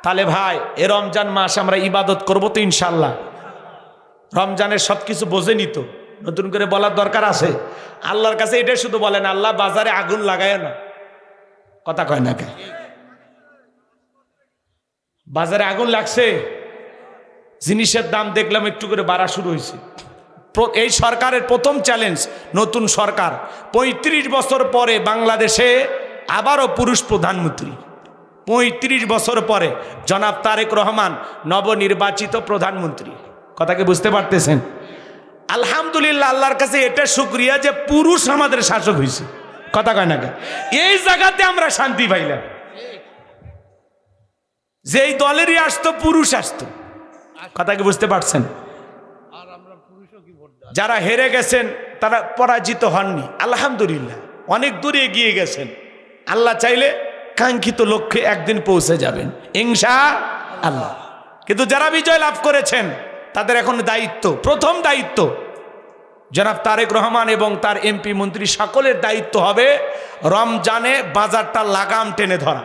তাহলে ভাই এ রমজান মাস আমরা ইবাদত করবো তো ইনশাল্লাহ? রমজানের সব কিছু বোঝেনি তো, নতুন করে বলার দরকার আছে? আল্লাহর কাছে এটাই শুধু বলেন, আল্লাহ বাজারে আগুন লাগায় না। কথা কয় না কে? বাজারে আগুন লাগছে, জিনিসের দাম দেখলাম একটু করে বাড়া শুরু হয়েছে। এই সরকারের প্রথম চ্যালেঞ্জ, নতুন সরকার, 35 বছর পরে বাংলাদেশে আবারও পুরুষ প্রধানমন্ত্রী। 35 বছর পরে জনাব তারেক রহমান নবনির্বাচিত প্রধানমন্ত্রী। কথাকে বুঝতে পারতেছেন? আলহামদুলিল্লাহ, আল্লাহর কাছে এটা শুকরিয়া যে পুরুষ আমাদের শাসক হয়েছে। কথা কয় না? এই জায়গাতে আমরা শান্তি পাইলাম। যেই দলেরই আসতো পুরুষ আসতো। কথাকে বুঝতে পারছেন? যারা হেরে গেছেন তারা পরাজিত হননি, আলহামদুলিল্লাহ অনেক দূরে এগিয়ে গেছেন। আল্লাহ চাইলে কাঙ্ক্ষিত লক্ষ্যে একদিন পৌঁছে যাবেন ইনশাআল্লাহ। কিন্তু যারা বিজয় লাভ করেছেন তাদের এখন দায়িত্ব, প্রথম দায়িত্ব জনাব তারেক রহমান এবং তার এমপি মন্ত্রী সকলের দায়িত্ব হবে রমজানে বাজারটা লাগাম টেনে ধরা,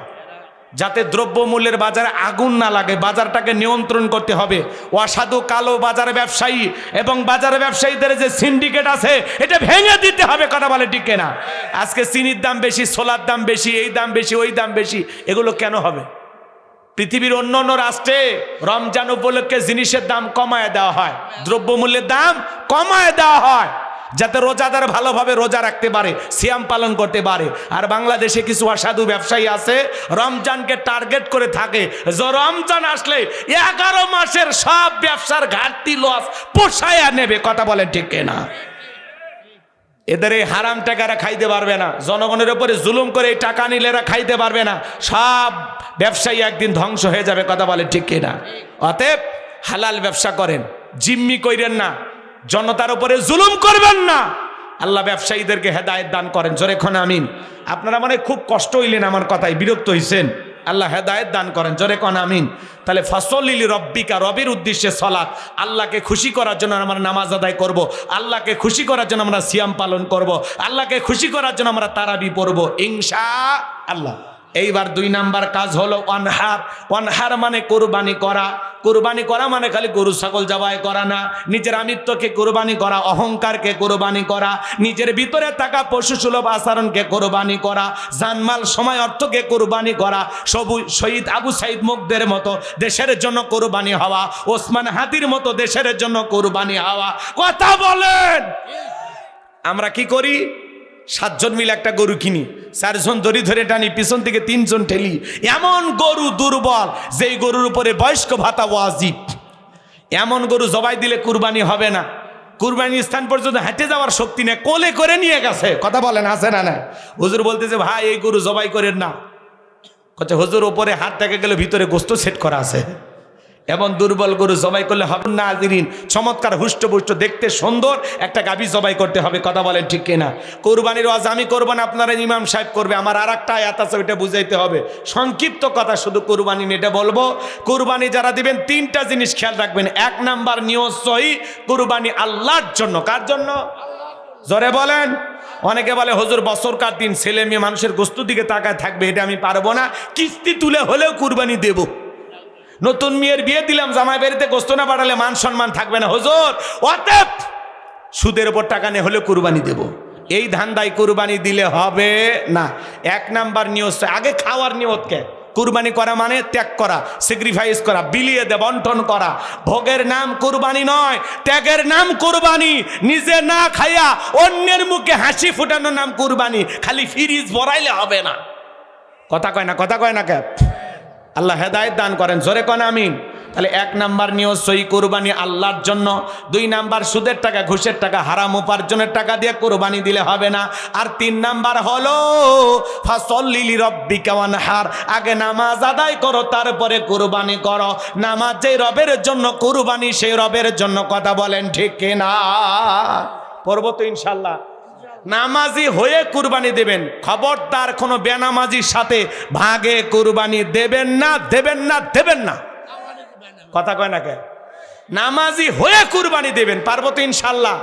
যাতে দ্রব্যমূল্যের বাজারে আগুন না লাগে, বাজারটাকে নিয়ন্ত্রণ করতে হবে। অসাধু কালো বাজার ব্যবসায়ী এবং বাজার ব্যবসায়ীদের যে সিন্ডিকেট আছে এটা ভেঙে দিতে হবে, কথা বলে ঠিক না? আজকে চিনির দাম বেশি, ছোলার দাম বেশি, এই দাম বেশি, ওই দাম বেশি, এগুলো কেন হবে? পৃথিবীর অন্য অন্য রাষ্ট্রে রমজান উপলক্ষে জিনিসের দাম কমায় দেওয়া হয়, দ্রব্যমূল্যের দাম কমায় দেওয়া হয়, যাতে রোজাদার ভালোভাবে রোজা রাখতে পারে, সিয়াম পালন করতে পারে। আর বাংলাদেশে কিছু অসাধু ব্যবসায়ী আছে রমজানকে টার্গেট করে থাকে, যে রমজান আসলে 11 মাসের সব ব্যবসার ঘাটতি লস পোষায়া নেবে, কথা বলেন ঠিক না? এদের এই হারাম টাকারা খাইতে পারবে না, জনগণের উপরে জুলুম করে এই টাকা নিলে এরা খাইতে পারবে না, সব ব্যবসায়ী একদিন ধ্বংস হয়ে যাবে, কথা বলে ঠিক কিনা? অতএব হালাল ব্যবসা করেন, জিম্মি কইরেন না, জনতার উপরে জুলুম করবেন না। আল্লাহ ব্যবসায়ীদেরকে হেদায়েত দান করেন, জোরে খন আমিন। আপনারা মানে খুব কষ্ট হইলেন আমার কথায়, বিরক্ত হইছেন, আল্লাহ হেদায়েত দান করেন, জোরে খন আমিন। তাহলে ফাসল্লি লিরাব্বিকা, রবির উদ্দেশ্যে সালাত, আল্লাহকে খুশি করার জন্য আমরা নামাজ আদায় করব, আল্লাহকে খুশি করার জন্য আমরা সিয়াম পালন করব, আল্লাহকে খুশি করার জন্য আমরা তারাবি পড়ব ইনশাআল্লাহ। এইবার 2 নাম্বার কাজ হলো ওয়ানহার। ওয়ানহার মানে কোরবানি করা। কোরবানি করা মানে খালি গরু ছাগল জবাই করা না, নিজের আমিত্বকে কোরবানি করা, অহংকারকে কোরবানি করা, নিজের ভিতরে থাকা পশু সুলভ আচরণকে কোরবানি করা, জানমাল সময় অর্থকে কোরবানি করা, শহীদ আবু সাইদ মুগদের মতো দেশের জন্য কোরবানি হওয়া, ওসমান হাদির মতো দেশের জন্য কোরবানি হওয়া। কথা বলেন, আমরা কি করি? 7 জন মিলে একটা গরু কিনি, 4 জন দড়ি ধরে টানি, পিছন থেকে 3 জন ঠেলি। এমন গরু দুর্বল যেই গরুর উপরে বয়স্ক ভাতা ওয়াজিব, এমন গরু জবাই দিলে কুরবানি হবে না। কুরবানির স্থান পর্যন্ত হেঁটে যাওয়ার শক্তি নেই, কোলে করে নিয়ে গেছে, কথা বলেন আছে না? না, হুজুর বলতেছে ভাই এই গরু জবাই করেন না। কচ্ছে হুজুর উপরে হাত থেকে গেলে ভিতরে গোস্ত সেট করা আছে, এমন দুর্বল গরু জবাই করলে হবে না। আজিরিন, চমৎকার হুষ্টপুষ্ট দেখতে সুন্দর একটা গাভী জবাই করতে হবে, কথা বলেন ঠিক কিনা? কোরবানির ওয়াজ আমি করব না, আপনারা ইমাম সাহেব করবে। আমার আর একটা আয়াত আছে, ওইটা বুঝাইতে হবে। সংক্ষিপ্ত কথা শুধু কোরবানি নিয়ে এটা বলবো। কোরবানি যারা দিবেন 3টা জিনিস খেয়াল রাখবেন। 1 নাম্বার নিয়ত সহি, কোরবানি আল্লাহর জন্য। কার জন্য? জোরে বলেন। অনেকে বলে হুজুর বছরকার দিন ছেলে মেয়ে মানুষের গোস্ত দিকে তাকায় থাকবে, এটা আমি পারবো না, কিস্তি তুলে হলেও কোরবানি দেব। নতুন মেয়ের বিয়ে দিলাম, জামাই বাড়িতে গোস্ত না পাঠালে মান সম্মান থাকবে না হুজুর, অতএব সুদের উপর টাকা নিয়ে হলে কুরবানি দেব, এই ধান্দায় কুরবানি দিলে হবে না। 1 নাম্বার নিয়ত, আগে খাওয়ার নিয়তকে। কুরবানি করা মানে ত্যাগ করা, স্যাক্রিফাইস করা, বিলিয়ে দে, বন্টন করা। ভোগের নাম কুরবানি নয়, ত্যাগের নাম কুরবানি। নিজে না খাইয়া অন্যের মুখে হাসি ফুটানোর নাম কুরবানি। খালি ফ্রিজ ভরাইলে হবে না, কথা কয় না, কথা কয় না কে? আল্লাহ হেদায়েত দান করেন, জোরে কোন আমিন। তাহলে 1 নাম্বার নিয়ত সহি, কোরবানি আল্লাহর জন্য। 2 নাম্বার সুদের টাকা, ঘুষের টাকা, হারাম উপার্জনের টাকা দিয়ে কোরবানি দিলে হবে না। আর 3 নাম্বার হলো ফাসল্লি লিরাব্বিকা ওয়ানহার, আগে নামাজ আদায় করো তারপরে কোরবানি করো। নামাজ যেই রবের জন্য, কোরবানি সেই রবের জন্য, কথা বলেন ঠিক কিনা? পড়ব তো ইনশাআল্লাহ। নামাজি হয়ে কুরবানি দেবেন, খবরদার কোনো বেনামাজির সাথে ভাগে কুরবানি দেবেন না, দেবেন না, দেবেন না, কথা কয় না কে? নামাজি হয়ে কুরবানি দেবেন, পারবো তো ইনশাল্লাহ।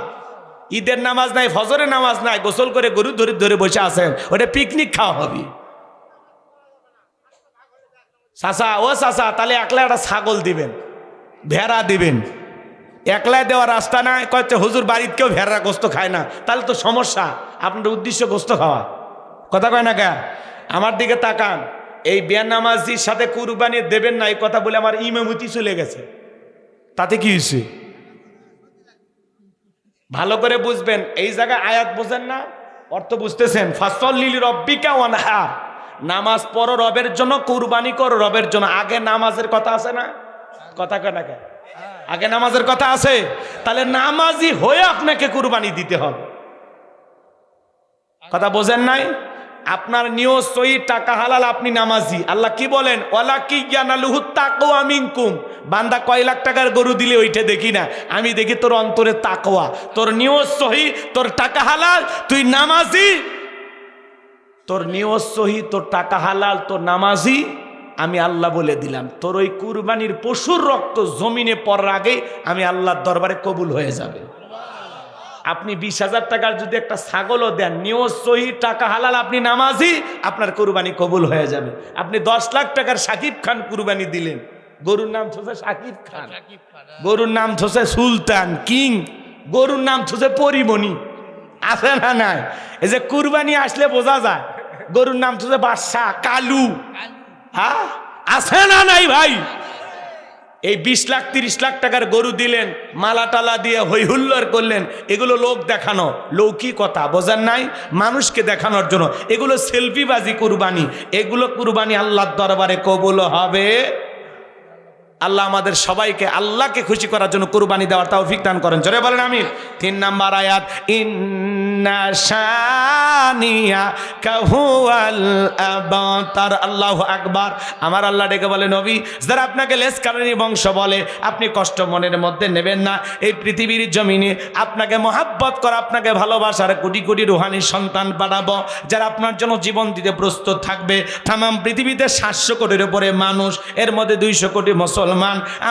ঈদের নামাজ নাই, ফজরের নামাজ নাই, গোসল করে গরু ধরে ধরে বসে আছেন, ওটা পিকনিক খাওয়া হবে। চাচা, ও চাচা, তাহলে একলা একটা ছাগল দিবেন, ভেড়া দিবেন। একলাই দেওয়ার রাস্তা নাই, কয়েছে হুজুর বাড়িতে কেউ ভেড়া গোস্ত খায় না, তাহলে তো সমস্যা। আপনার উদ্দেশ্য গোস্ত খাওয়া, কথা কয় না কে? আমার দিকে তাকান, এই বেনামাজির সাথে কুরবানি দেবেন না এই কথা বলে আমার ইমামতি চলে গেছে, তাতে কি হয়েছে? ভালো করে বুঝবেন, এই জায়গায় আয়াত বুঝেন না, অর্থ বুঝতেছেন? ফাসল্লি লিরাব্বিকা ওয়ানহার, নামাজ পড়ো রবের জন্য, কুরবানি করো রবের জন্য। আগে নামাজের কথা আছে না, কথা কয় না কে? আগে নামাজের কথা আছে। তাহলে নামাজি হয়ে আপনাকে কুরবানি দিতে হবে, কথা বোঝেন নাই? আপনার নিয়ত সহি, টাকা হালাল, আপনি নামাজি। আল্লাহ কি বলেন? ওয়ালাকি ইয়ানালুহু তাকওয়া মিনকুম। বান্দা কয় লাখ টাকার গরু দিলে ওইটা দেখি না, আমি দেখি তোর অন্তরে তাকওয়া, তোর নিয়ত সহি, তোর টাকা হালাল, তুই নামাজি, তোর নিয়ত সহি, তোর টাকা হালাল, তোর নামাজি, আমি আল্লাহ বলে দিলাম তোর ওই কুরবানির পশুর রক্ত জমিনে পড়ার আগে আমি আল্লাহর দরবারে কবুল হয়ে যাবে। আপনি 20,000 টাকার যদি একটা ছাগলও দেন, নিয়ত সহি, টাকা হালাল, আপনি নামাজি, আপনার কুরবানি কবুল হয়ে যাবে। আপনি 10 লাখ টাকার শাকিব খান কুরবানি দিলেন, গরুর নাম থসে শাকিব খান, গরুর নাম থসে সুলতান, কিং, গরুর নাম থসে পরিমণি, আছে না নাই? এই যে কুরবানি আসলে বোঝা যায়, গরুর নাম থসে বাদশাহ, কালু, হ্যাঁ আছে না নাই ভাই? এই 20 লাখ 30 লাখ টাকার গরু দিলেন, মালা টালা দিয়ে হই হুল্লোড় করলেন, এগুলো লোক দেখানো, লৌকিকতা, বোঝেন নাই? মানুষকে দেখানোর জন্য এগুলো সেলফিবাজি কুরবানি, এগুলো কুরবানি আল্লাহর দরবারে কবুল হবে। আল্লাহ আমাদের সবাইকে আল্লাহকে খুশি করার জন্য কুরবানি দেওয়ার তৌফিক দান করেন, জোরে বলেন আমিন। 3 নাম্বার আয়াত, ইন্না শানিয়া কাহুয়াল আবতার। আল্লাহু আকবার। আমার আল্লাহ ডেকে বলে, নবী যারা আপনাকে লেসকারানি বংশ বলে, আপনি কষ্ট মনের মধ্যে নেবেন না। এই পৃথিবীর জমিনে আপনাকে মহাব্বত করা, আপনাকে ভালোবাসার কোটি কোটি রুহানি সন্তান পাঠাবো, যারা আপনার জন্য জীবন দিতে প্রস্তুত থাকবে। তামাম পৃথিবীতে 700 কোটির উপরে মানুষ, এর মধ্যে 200 কোটি মুসলমান,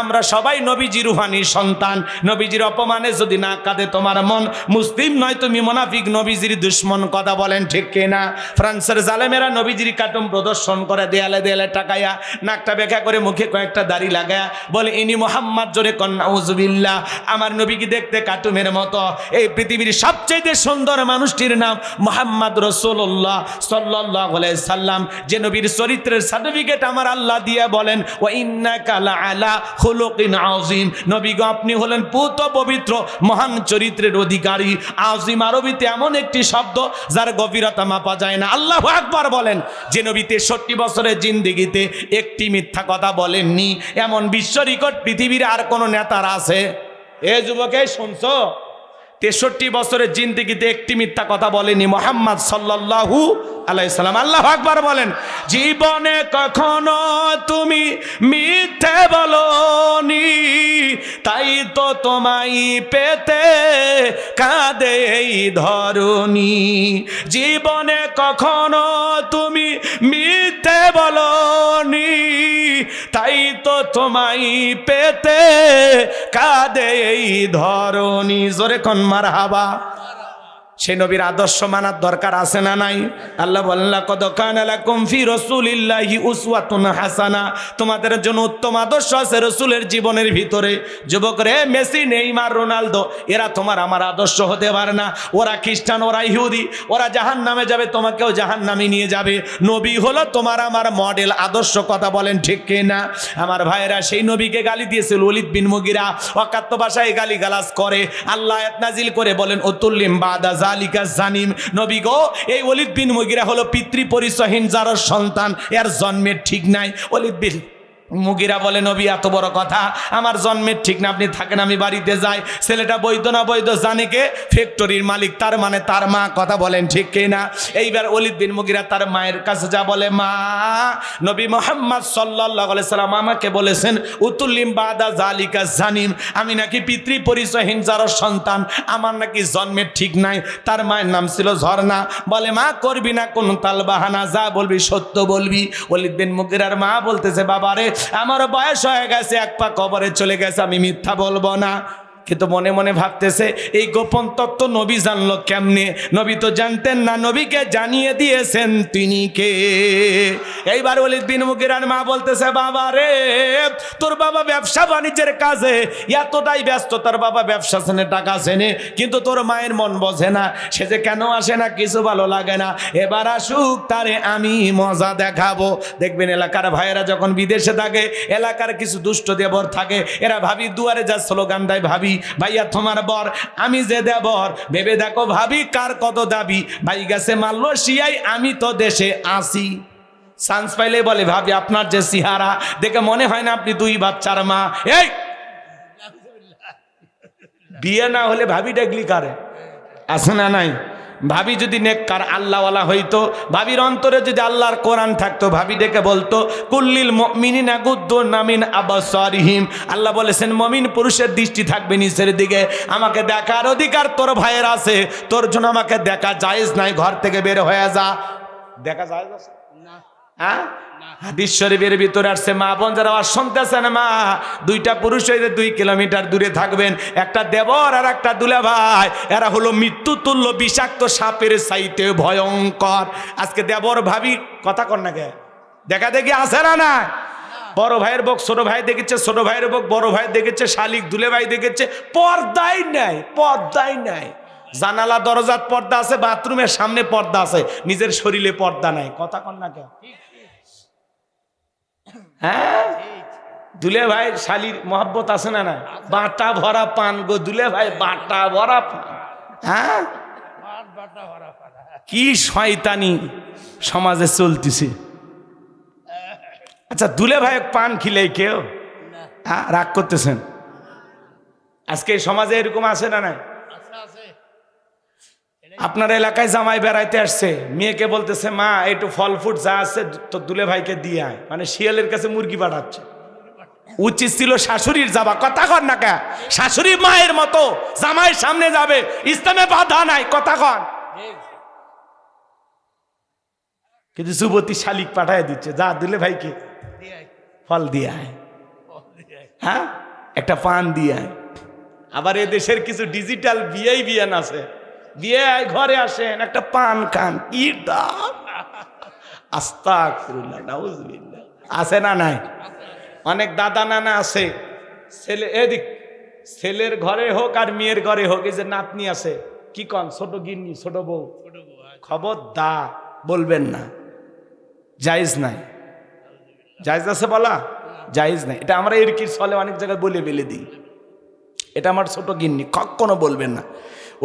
আমরা সবাই নবীজি রুহানি সন্তান। নবীজির অপমানে যদি না কাঁদে তোমার মন, মুসলিম নয় তুমি মুনাফিক, নবীজির দুশ্মন। কথা বলেন ঠিক কিনা? ফ্রান্সের জালেমেরা নবীজির কার্টুন প্রদর্শন করে, দেয়ালে দেয়ালে টাকায়া, নাকটা বেঁকা করে, মুখে কয়েকটা দাড়ি লাগায়া বলে ইনি মোহাম্মদ, জোরে কন নাউজুবিল্লাহ। আমার নবীকে দেখতে কার্টুনের মতো। এই পৃথিবীর সবচেয়ে সুন্দর মানুষটির নাম মুহাম্মদ রাসূলুল্লাহ সাল্লাল্লাহু আলাইহি সাল্লাম, যে নবীর চরিত্রের সার্টিফিকেট আমার আল্লাহ দিয়ে বলেন, ওয়া ইন্নাকা আলা খুলুকিন আযীম। নবী গো আপনি হলেন পুত পবিত্র মহান চরিত্রের অধিকারী। আযীম আরবিতে এমন একটি শব্দ যার গভীরতা মাপা যায় না। আল্লাহু আকবার বলেন। যে নবী 63 বছরের জিন্দেগিতে একটি মিথ্যা কথা বলেননি, এমন বিশ্ব রেকর্ড পৃথিবীর আর কোন নেতার আছে? এ যুবকে শুনছো? 63 বছরের জিন্দেগিতে একটি মিথ্যা কথা বলেনি মুহাম্মদ সাল্লাল্লাহু আলাইহি সাল্লাম। আল্লাহু আকবার বলেন। জীবনে কখনো তুমি মিথ্যে বলনি, তাই তো তোমায় পেতে কাঁদে এই ধরণী। জীবনে কখনো তুমি মিথ্যে বলনি, তাই তো তোমায় পেতে কাঁদে এই ধরণী। জোরে কোন মারহাবা। সেই নবীর আদর্শ মানার দরকার আছে না নাই? আল্লাহ বলেন, লাকাদ কানা লাকুম ফি রাসূলিল্লাহি উসওয়াতুন হাসানা। তোমাদের জন্য উত্তম আদর্শ আছে রাসূলের জীবনের ভিতরে। যুবক রে, মেসি, নেইমার, রোনালদো এরা তোমার আমার আদর্শ হতে পারে না। ওরা খ্রিস্টান, ওরা ইহুদি, ওরা জাহান্নামে যাবে, তোমাকেও জাহান্নামে নিয়ে যাবে। নবী হলো তোমার আমার মডেল, আদর্শ। কথা বলেন ঠিক কিনা? আমার ভাইয়েরা, সেই নবীকে গালি দিয়েছিল ওলীদ বিন মুগীরা, অকাত্য ভাষায় গালিগালাজ করে। আল্লাহ আয়াত নাজিল করে বলেন, উতুল্লিম বাদা জালিকা জানিম। নবী গো, এই ওলীদ বিন মুগীরা হলো পিতৃ পরিচয়হীন যার সন্তান, এর জন্মের ঠিক নাই। ওলীদ বিন মুগীরা বলে, নবী এত বড় কথা, আমার জন্মের ঠিক না, আপনি থাকেন, আমি বাড়িতে যাই। ছেলেটা বৈধ না বৈধ জানে কে? ফ্যাক্টরির মালিক, তার মানে তার মা। কথা বলেন ঠিক কিনা? এইবার ওলীদ বিন মুগীরা তার মায়ের কাছে যা বলে, মা, নবী মুহাম্মদ সাল্লাল্লাহু আলাইহি সাল্লাম আমাকে বলেছেন উতুল্লিম বাদা জালিকা জানিম, আমি নাকি পিতৃ পরিচয়হীন যার সন্তান, আমার নাকি জন্মের ঠিক নাই। তার মায়ের নাম ছিল ঝর্ণা। বলে, মা করবি না কোন তাল বাহানা, যা বলবি সত্য বলবি। ওলীদ বিন মুগীরার মা বলতেছে, বাবারে আমার বয়স হয়ে গেছে, এক পা কবরে চলে গেছে, আমি মিথ্যা বলবো না। কিন্তু মনে মনে ভাবতেছে, এই গোপন তত্ত্ব নবী জানলো কেমনে? নবী তো জানতেন না, নবীকে জানিয়ে দিয়েছেন তিনি কে। এইবার ওলীদ বিন মুগীরার মা বলতেছে, বাবা রে, তোর বাবা ব্যবসা বাণিজ্যের কাজে এতটাই ব্যস্ত, তার বাবা ব্যবসা সেনে টাকা সেনে, কিন্তু তোর মায়ের মন বোঝে না। সে যে কেন আসে না, কিছু ভালো লাগে না। এবার আসুক, তারে আমি মজা দেখাবো। দেখবেন এলাকার ভাইয়েরা যখন বিদেশে থাকে, এলাকার কিছু দুষ্ট দেবর থাকে, এরা ভাবি দুয়ারে যা স্লোগান দেয়, ভাবি ভাইয়া তোমার বর, আমি যে দেবর, ভেবে দেখো ভাবি কার কত দাবি। ভাই গেছে মালয়েশিয়ায়, আমি তো দেশে আসি। চান্স পাইলে বলে, ভাবি আপনার যে চেহারা দেখে মনে হয় না আপনি 2 বাচ্চার মা। এই বিয়ে না হলে ভাবি ডাকলি কারে? আছে না নাই? ভাবি যদি নেককার আল্লাহওয়ালা হইতো, ভাবির অন্তরে যদি আল্লাহর কোরআন থাকতো, ভাবি ডেকে বলতো কুল্লিল মুমিনিনা গুদ্দু মিন আবসারিহিম, আল্লাহ বলেছেন মুমিন পুরুষের দৃষ্টি থাকবে নিচের দিকে। আমাকে দেখার অধিকার তোর ভাইয়ের আছে, তোর জন্য আমাকে দেখা জায়েজ নাই, ঘর থেকে বের হয়ে যা। দেখা জায়েজ আছে না? হ্যাঁ, হাদিস শরীফের ভিতরে আসছে, মা বোন যারা আওয়াজ শুনতেছেন, মা দুইটা পুরুষ হইলে 2 কিলোমিটার দূরে থাকবেন, একটা দেবর আর একটা দুলাভাই, এরা হলো মৃত্যু তুল্য বিষাক্ত সাপের চাইতে ভয়ঙ্কর। আজকে দেবর ভাবি কথা কর না কে, দেখা দেখি আছে না না? বড় ভাইয়ের বক ছোট ভাই দেখেছে, ছোট ভাইয়ের বক বড় ভাই দেখেছে, শালিক দুলে ভাই দেখেছে, পর্দাই নাই, পর্দাই নাই। জানালা দরজার পর্দা আছে, বাথরুমের সামনে পর্দা আছে, নিজের শরীরে পর্দা নাই। কথা কর না কে? হ্যাঁ, দুলে ভাই শালির মহব্বত আছে না না? বাটা ভরা পান গো দুলে ভাই, বাটা ভরা পান। হ্যাঁ, কি শয়তানি সমাজে চলতেছে। আচ্ছা, দুলে ভাই পান খিলে কেউ রাগ করতেছেন? আজকে সমাজে এরকম আছে না নাই? আপনার এলাকায় জামাই বেড়াইতে আসছে, মেয়েকে বলতেছে মা একটু ফল ফুট যা আছে তো দুলে ভাইকে দিয়ে আয়, মানে শিয়ালের কাছে মুরগি পাঠাচ্ছে। উচিত ছিল শাশুড়ির যাবা। কথা কর না কে? শাশুড়ি মায়ের মতো জামাইয়ের সামনে যাবে, ইসলামে বাধা নাই। কথা কর। কিন্তু যুবতী শালিক পাঠায় দিচ্ছে, যা দুলে ভাইকে ফল দিয়ে আয়, হ্যাঁ একটা পান দিয়ে আয়। আবার এ দেশের কিছু ডিজিটাল বিয়ান আছে, বিয়ে ঘরে আসেন একটা পান খান, কি দাম! আস্তাগফিরুল্লাহ, নাউজুবিল্লাহ। আছে না নাই? অনেক দাদা নানা আছে, ছেলে এদিক ছেলের ঘরে হোক আর মেয়ের ঘরে হোক, এই যে নাতনি আছে, কি কন ছোট গিন্নি ছোট বউ, খবরদার বলবেন না, জায়েজ নাই। জায়েজ আছে বলা? জায়েজ নাই। এটা আমরা এর কি চলে অনেক জায়গায় বলে বেলে দিই, এটা আমার ছোট গিন্নি, কখনো বলবেন না।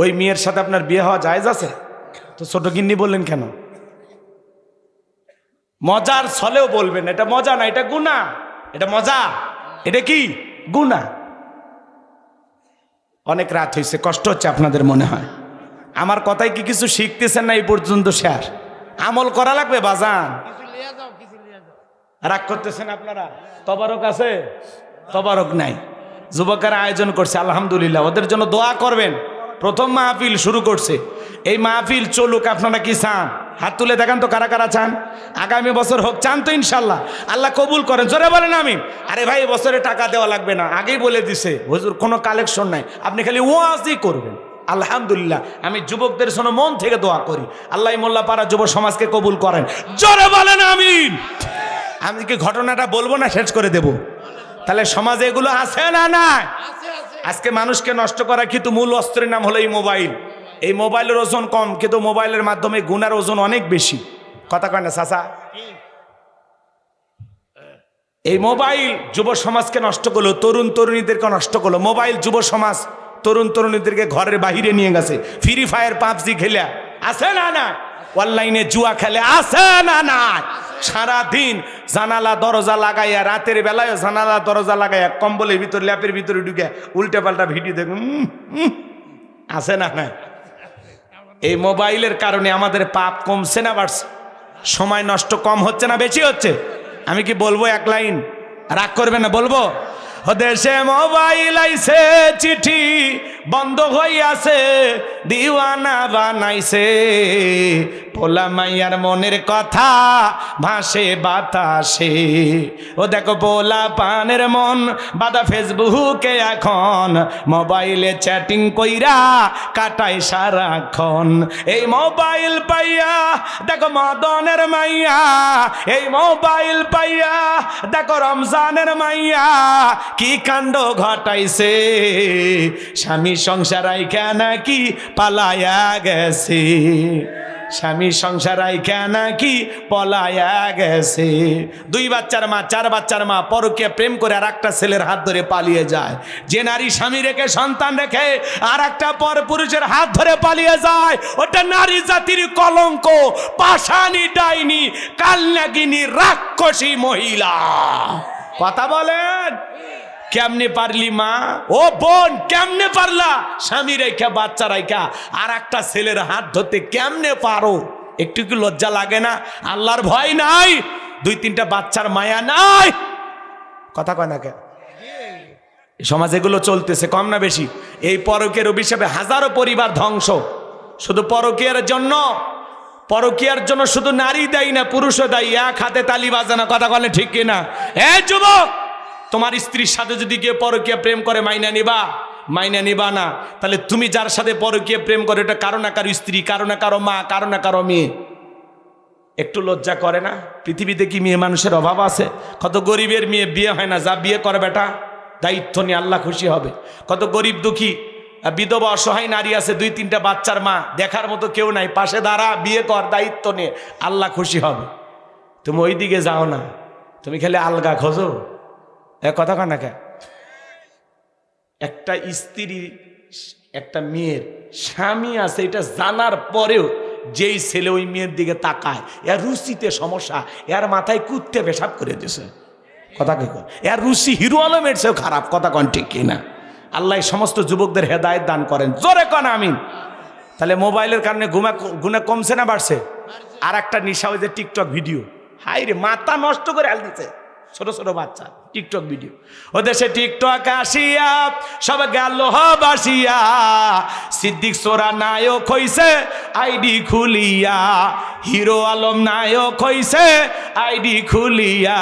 ওই মেয়ের সাথে আপনার বিয়ে হওয়া জায়েজ আছে, তো ছোট গিন্নি বললেন কেন? মজার ছলেও বলবেন, এটা মজা না, এটা গুনাহ। এটা মজা, এটা কি গুনাহ। অনেক রাত হয়েছে, কষ্ট হচ্ছে আপনাদের মনে হয়। আমার কথাই কি কিছু শিখতেছেন না? এই পর্যন্ত শেষ, আমল করা লাগবে বাজান। রাগ করতেছেন আপনারা? তবারক আছে? তবারক নাই। যুবকেরা আয়োজন করছে, আলহামদুলিল্লাহ, ওদের জন্য দোয়া করবেন। প্রথম মাহফিল শুরু করছে, এই মাহফিল চলুক। আপনারা কি চান? হাত তুলে দেখান তো কারা কারা চান আগামী বছর হোক। চান তো? ইনশাল্লাহ আল্লাহ কবুল করেন, জোরে বলেন আমিন। আরে ভাই, বছরে টাকা দেওয়া লাগবে না, আগেই বলে দিছে হুজুর, কোনো কালেকশন নাই, আপনি খালি ওয়াজই করবেন। আলহামদুলিল্লাহ, আমি যুবকদের জন্য মন থেকে দোয়া করি, আল্লাহ মোল্লাপাড়া যুব সমাজকে কবুল করেন, জোরে বলেন আমিন। আমি কি ঘটনাটা বলবো না শেষ করে দেব? তাহলে সমাজে এগুলো আছে না নাই? আজকে মানুষকে নষ্ট করার কিন্তু মূল অস্ত্রের নাম হলো এই মোবাইল। এই মোবাইলের ওজন কম, কিন্তু মোবাইলের মাধ্যমে গুনার ওজন অনেক বেশি। কথা কয় না চাচা? এই মোবাইল যুব সমাজকে নষ্ট করলো, তরুণ তরুণীদেরকে নষ্ট করলো। মোবাইল যুব সমাজ তরুণ তরুণীদেরকে ঘরের বাহিরে নিয়ে গেছে। ফ্রি ফায়ার পাবজি খেলে আছে না না? অনলাইনে জুয়া খেলে আছে না না? সারাদিন জানালা দরজা লাগাইয়া, রাতের বেলায় জানালা দরজা লাগাইয়া, কম্বলের ভিতরে ল্যাপের ভিতরে ঢুকে উল্টে পাল্টা ভিডিও দেখুন, আছে না না? এই মোবাইলের কারণে আমাদের পাপ কমছে না বাড়ছে? সময় নষ্ট কম হচ্ছে না বেশি হচ্ছে? আমি কি বলবো এক লাইন? রাগ করবে না, বলবো। দেশে মোবাইল আইছে, চিঠি বন্ধ হইয়াছে, দিওয়ানা বানাইছে, পোলা মাইয়ার মনের কথা ভাসে বাতাসে। ও দেখো পোলা পানের মন বাদা ফেসবুকে এখন, মোবাইলে চ্যাটিং কইরা কাটাই সারাক্ষণ। এই মোবাইল পাইয়া দেখো মদনের মাইয়া, এই মোবাইল পাইয়া দেখো রমজানের মাইয়া কি কাণ্ড ঘটাইছে। স্বামী সংসার আইকা নাকি পালায়া গেছে, স্বামী সংসার আইকা নাকি পলায়া গেছে। 2 বাচ্চার মা, 4 বাচ্চার মা পরকীয়া প্রেম করে আর একটা ছেলের হাত ধরে পালিয়ে যায়। যে নারী স্বামী রেখে সন্তান রেখে আর একটা পর পুরুষের হাত ধরে পালিয়ে যায়, ওটা নারী জাতির কলঙ্ক, পাষাণী ডাইনি, কালনাগিনী, রাক্ষসী মহিলা। কথা বলেন। কেমনে পারলি মা? ও বোন, কেমনে পারলা স্বামী রেখা বাচ্চা রেখা আর একটা ছেলের হাত ধরতে? কেমনে পারো? একটু কি লজ্জা লাগে না? আল্লাহর ভয় নাই? 2-3টা বাচ্চার মায়া নাই? কথা কয় না কেন? সমাজ এগুলো চলতেছে, কম না বেশি? এই পরকীয়ার অভিশাপে হাজারো পরিবার ধ্বংস। শুধু পরকীয়ার জন্য শুধু নারী দায়ী না, পুরুষও দায়ী। এক হাতে তালি বাজে না, কথা বলে ঠিক কিনা? এ যুবক, তোমার স্ত্রীর সাথে যদি কেউ পরকীয়া প্রেম করে মাইনা নিবা না, তাহলে তুমি যার সাথে পরকীয়া প্রেম করে, এটা কারো না কারো স্ত্রী, কারো না কারো মা, কারো না কারো মেয়ে। একটু লজ্জা করে না? পৃথিবীতে কি মেয়ে মানুষের অভাব আছে? কত গরিবের মেয়ে বিয়ে হয় না, যা বিয়ে করে বেটা, দায়িত্ব নিয়ে আল্লাহ খুশি হবে। কত গরিব দুঃখী বিধবা অসহায় নারী আছে, 2-3টা বাচ্চার মা, দেখার মতো কেউ নাই, পাশে দাঁড়া, বিয়ে কর, দায়িত্ব নিয়ে, আল্লাহ খুশি হবে। তুমি ওই দিকে যাও না, তুমি খালি আলগা খোঁজো। কথা কয় না কে? একটা স্ত্রী, একটা মেয়ের স্বামী আছে, এটা জানার পরেও যেই ছেলে ওই মেয়ের দিকে তাকায়, এর রুচিতে সমস্যা, এর মাথায় কুত্তে পেশাব করে দিয়েছে। কথা কে কয়? এর রুচি হিরো আলমের চেয়েও খারাপ। কথা কন ঠিক কিনা? আল্লাহ সমস্ত যুবকদের হেদায়েত দান করেন, জোরে কন আমিন। তাহলে মোবাইলের কারণে গুণা কমছে না বাড়ছে? আর একটা নিশা, ওই যে টিকটক ভিডিও, হাই রে, মাথা নষ্ট করে আল দিচ্ছে ছোট ছোট বাচ্চা। টিকটক ভিডিও, ও দেশে টিকটক আসিয়া সব গেল বাসিয়া, সিদ্দিক সোরা নায়ক হইছে আইডি খুলিয়া, হিরো আলম নায়ক হইছে আইডি খুলিয়া,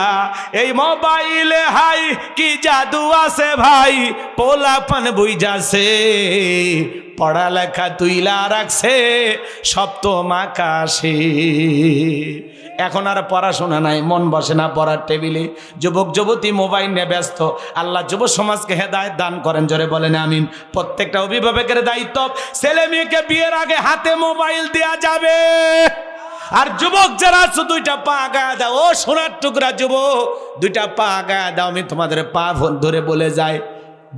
এই মোবাইলে হাই কি জাদু আছে ভাই, পোলাপান বুইজাছে, পড়ালেখা তুইলা রাখছে সপ্তম আকাশে। এখন আর পড়াশোনা নাই, মন বসে না পড়ার টেবিলে, যুবক যুবতী মোবাইল নিয়ে ব্যস্ত। আল্লাহ যুব সমাজকে হেদায়েত দান করেন, জোরে বলেন আমিন। প্রত্যেকটা অভিভাবকের দায়িত্ব, ছেলে মেয়েকে বিয়ের আগে হাতে মোবাইল দেয়া যাবে। আর যুবক যারা আছো, 2টা পা আগায় দাও। ও সোনার টুকরা যুবক, 2টা পা আগায় দাও। আমি তোমাদের পা ধরে বলে যাই,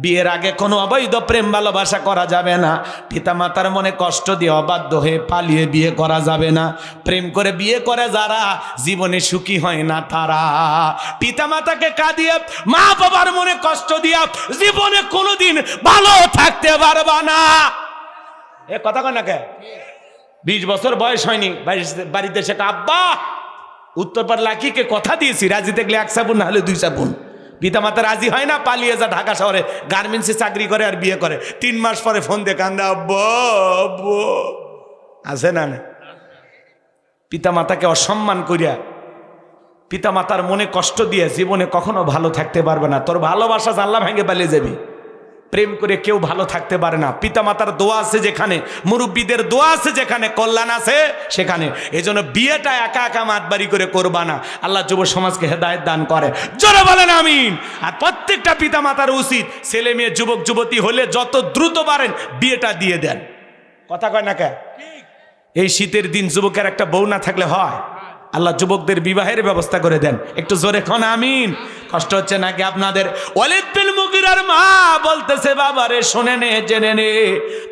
বিয়ের আগে কোনো অবৈধ প্রেম ভালোবাসা করা যাবে না। পিতা মাতার মনে কষ্ট দিয়ে অবাধ্য হয়ে পালিয়ে বিয়ে করা যাবে না। প্রেম করে বিয়ে করে যারা জীবনে সুখী হয় না, তারা পিতা মাতাকে কাঁদিয়ে, মা বাবার মনে কষ্ট দিয়া জীবনে কোনোদিন ভালো থাকতে পারবা না। এ কথা কয় না কে? 20 বছর বয়স হয়নি, বাড়িতে এসে আব্বা উত্তরপাড় লাকিকে কথা দিয়েছি, রাজি দেখলে 1 সাবুন, না হলে 2 সাবুন। পিতা মাতা রাজি হয় না, পালিয়ে যা ঢাকা শহরে গার্মেন্টসে চাকরি করে আর বিয়ে করে। 3 মাস পরে ফোন দিয়ে কান্দা, আব্বা আছে না? পিতা মাতাকে অসম্মান করিয়া, পিতা মাতার মনে কষ্ট দিয়ে জীবনে কখনো ভালো থাকতে পারবে না। তোর ভালোবাসা জানলা ভেঙে পালিয়ে যাবি। প্রেম করে কেউ ভালো থাকতে পারে না। পিতা মাতার দোয়া আছে যেখানে, মুরব্বীদের দোয়া আছে যেখানে, কল্যাণ আছে সেখানে। এই জন্য বিয়েটা একা একা মাতবাড়ি করে করবা না। আল্লাহ যুব সমাজকে হেদায়েত দান করে, জোরে বলেন আমিন। আর প্রত্যেকটা পিতা মাতার উচিত, ছেলে মেয়ে যুবক যুবতী হলে যত দ্রুত পারেন বিয়েটা দিয়ে দেন। কথা কয় না কে? এই শীতের দিন যুবকের একটা বউ না থাকলে হয়? আল্লাহ যুবকদের বিবাহের ব্যবস্থা করে দেন। একটু জোরে খন আমিন। কষ্ট হচ্ছে নাকি আপনাদের? ওয়ালিদ বিন মুগিরার মা বলতেছে, বাবা রে শোনে নে, জেনে নে,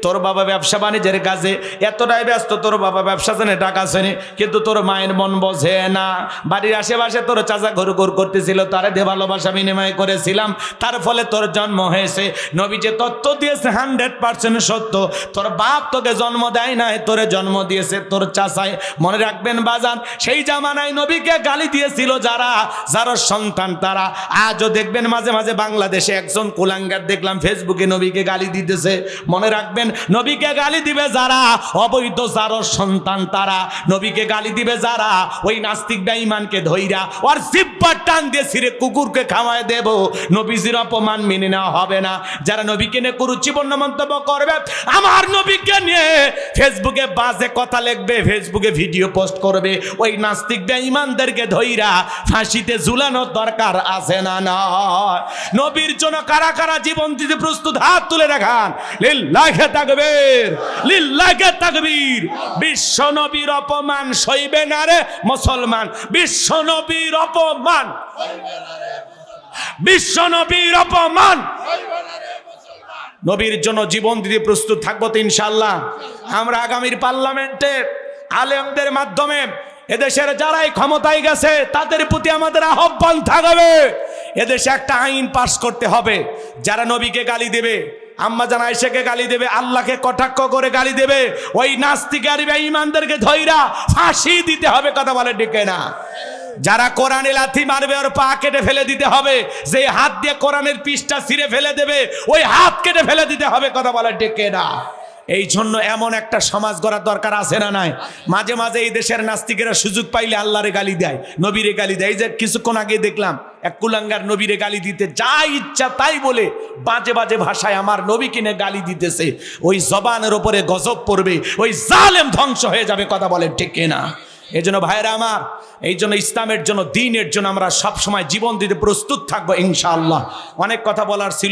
তোর বাবা ব্যবসা বাণিজ্যের কাজে এতটাই ব্যস্ত, তোর বাবা ব্যবসা জানে, টাকা জানে, কিন্তু তোর মায়ের মন বোঝে না। বাড়ির আশেপাশে তোর চাচা ঘুর ঘুর করতেছিল, তারে দিয়ে ভালোবাসা বিনিময় করেছিলাম, তার ফলে তোর জন্ম হয়েছে। নবী যে তথ্য দিয়েছে 100% সত্য। তোর বাপ তোকে জন্ম দেয় নাই, তোরে জন্ম দিয়েছে তোর চাচাই। মনে রাখবেন বাজান, সেই জামানায় নবীকে গালি দিয়েছিল যারা, যার সন্তান তারা। আজও দেখবেন মাঝে মাঝে বাংলাদেশে একজন কুলাঙ্গার দেখলাম ফেসবুকে নবীকে গালি দিতেছে। মনে রাখবেন, নবীকে গালি দিবে যারা, অবৈধ যার সন্তান তারা। নবীকে গালি দিবে যারা, ওই নাস্তিক বেঈমানকে ধইরা ওর জিহ্বা টান দিয়ে ছিঁড়ে কুকুরকে খাওয়ায় দেব। নবীজির অপমান মেনে নেওয়া হবে না। যারা নবীকে নিয়ে কুরুচিপূর্ণ মন্তব্য করবে, আমার নবীকে নিয়ে ফেসবুকে বাজে কথা লিখবে, ফেসবুকে ভিডিও পোস্ট করবে, ওই নাস্তিক বেঈমানদেরকে ধইরা ফাঁসিতে ঝুলানোর দরকার আছে না? নয়। নবীর জন্য কারা কারা জীবন দিতে প্রস্তুত? হাত তুলে রাখান। লিল্লাহি তাকবীর, লিল্লাহি তাকবীর। বিশ্ব নবীর অপমান সইবে না রে মুসলমান, বিশ্ব নবীর অপমান, বিশ্ব নবীর অপমান। নবীর জন্য জীবন দিতে প্রস্তুত থাকবো তো ইনশাআল্লাহ। আমরা আগামীর পার্লামেন্টে আলেমদের মাধ্যমে এদেশের যারাই ক্ষমতায় গেছে তাদের প্রতি আমাদের আহ্বান থাকবে, এদেশে একটা আইন পাস করতে হবে, যারা নবীকে গালি দেবে, আম্মা জান আয়েশাকে গালি দেবে, আল্লাহকে কটাক্ষ করে গালি দেবে, ওই নাস্তিক আর বেঈমানদেরকে ধইরা ফাঁসি দিতে হবে। কথা বলে ডেকে না। যারা কোরআনে লাথি মারবে ওর পা কেটে ফেলে দিতে হবে, যে হাত দিয়ে কোরআনের পৃষ্ঠা ছিঁড়ে ফেলে দেবে ওই হাত কেটে ফেলে দিতে হবে। কথা বলে ডেকে না। এই জন্য এমন একটা সমাজ গড়ার দরকার আছে না নাই? মাঝে মাঝে এই দেশের নাস্তিকেরা সুযোগ পাইলে আল্লাহরে গালি দেয়, নবীরে গালি দেয়। এই যে কিছুক্ষণ আগে দেখলাম এক কুলাঙ্গার নবীরে গালি দিতে যা ইচ্ছা তাই বলে বাজে বাজে ভাষায় আমার নবী কিনে গালি দিতেছে। ওই জবানের ওপরে গজব পড়বে, ওই জালেম ধ্বংস হয়ে যাবে। কথা বলেন ঠিক কিনা? এই জন্য ভাইরা আমার, এই জন্য ইসলামের জন্য, দ্বীনের জন্য আমরা সব সময় জীবন দিতে প্রস্তুত থাকবো ইনশাআল্লাহ। অনেক কথা বলার ছিল।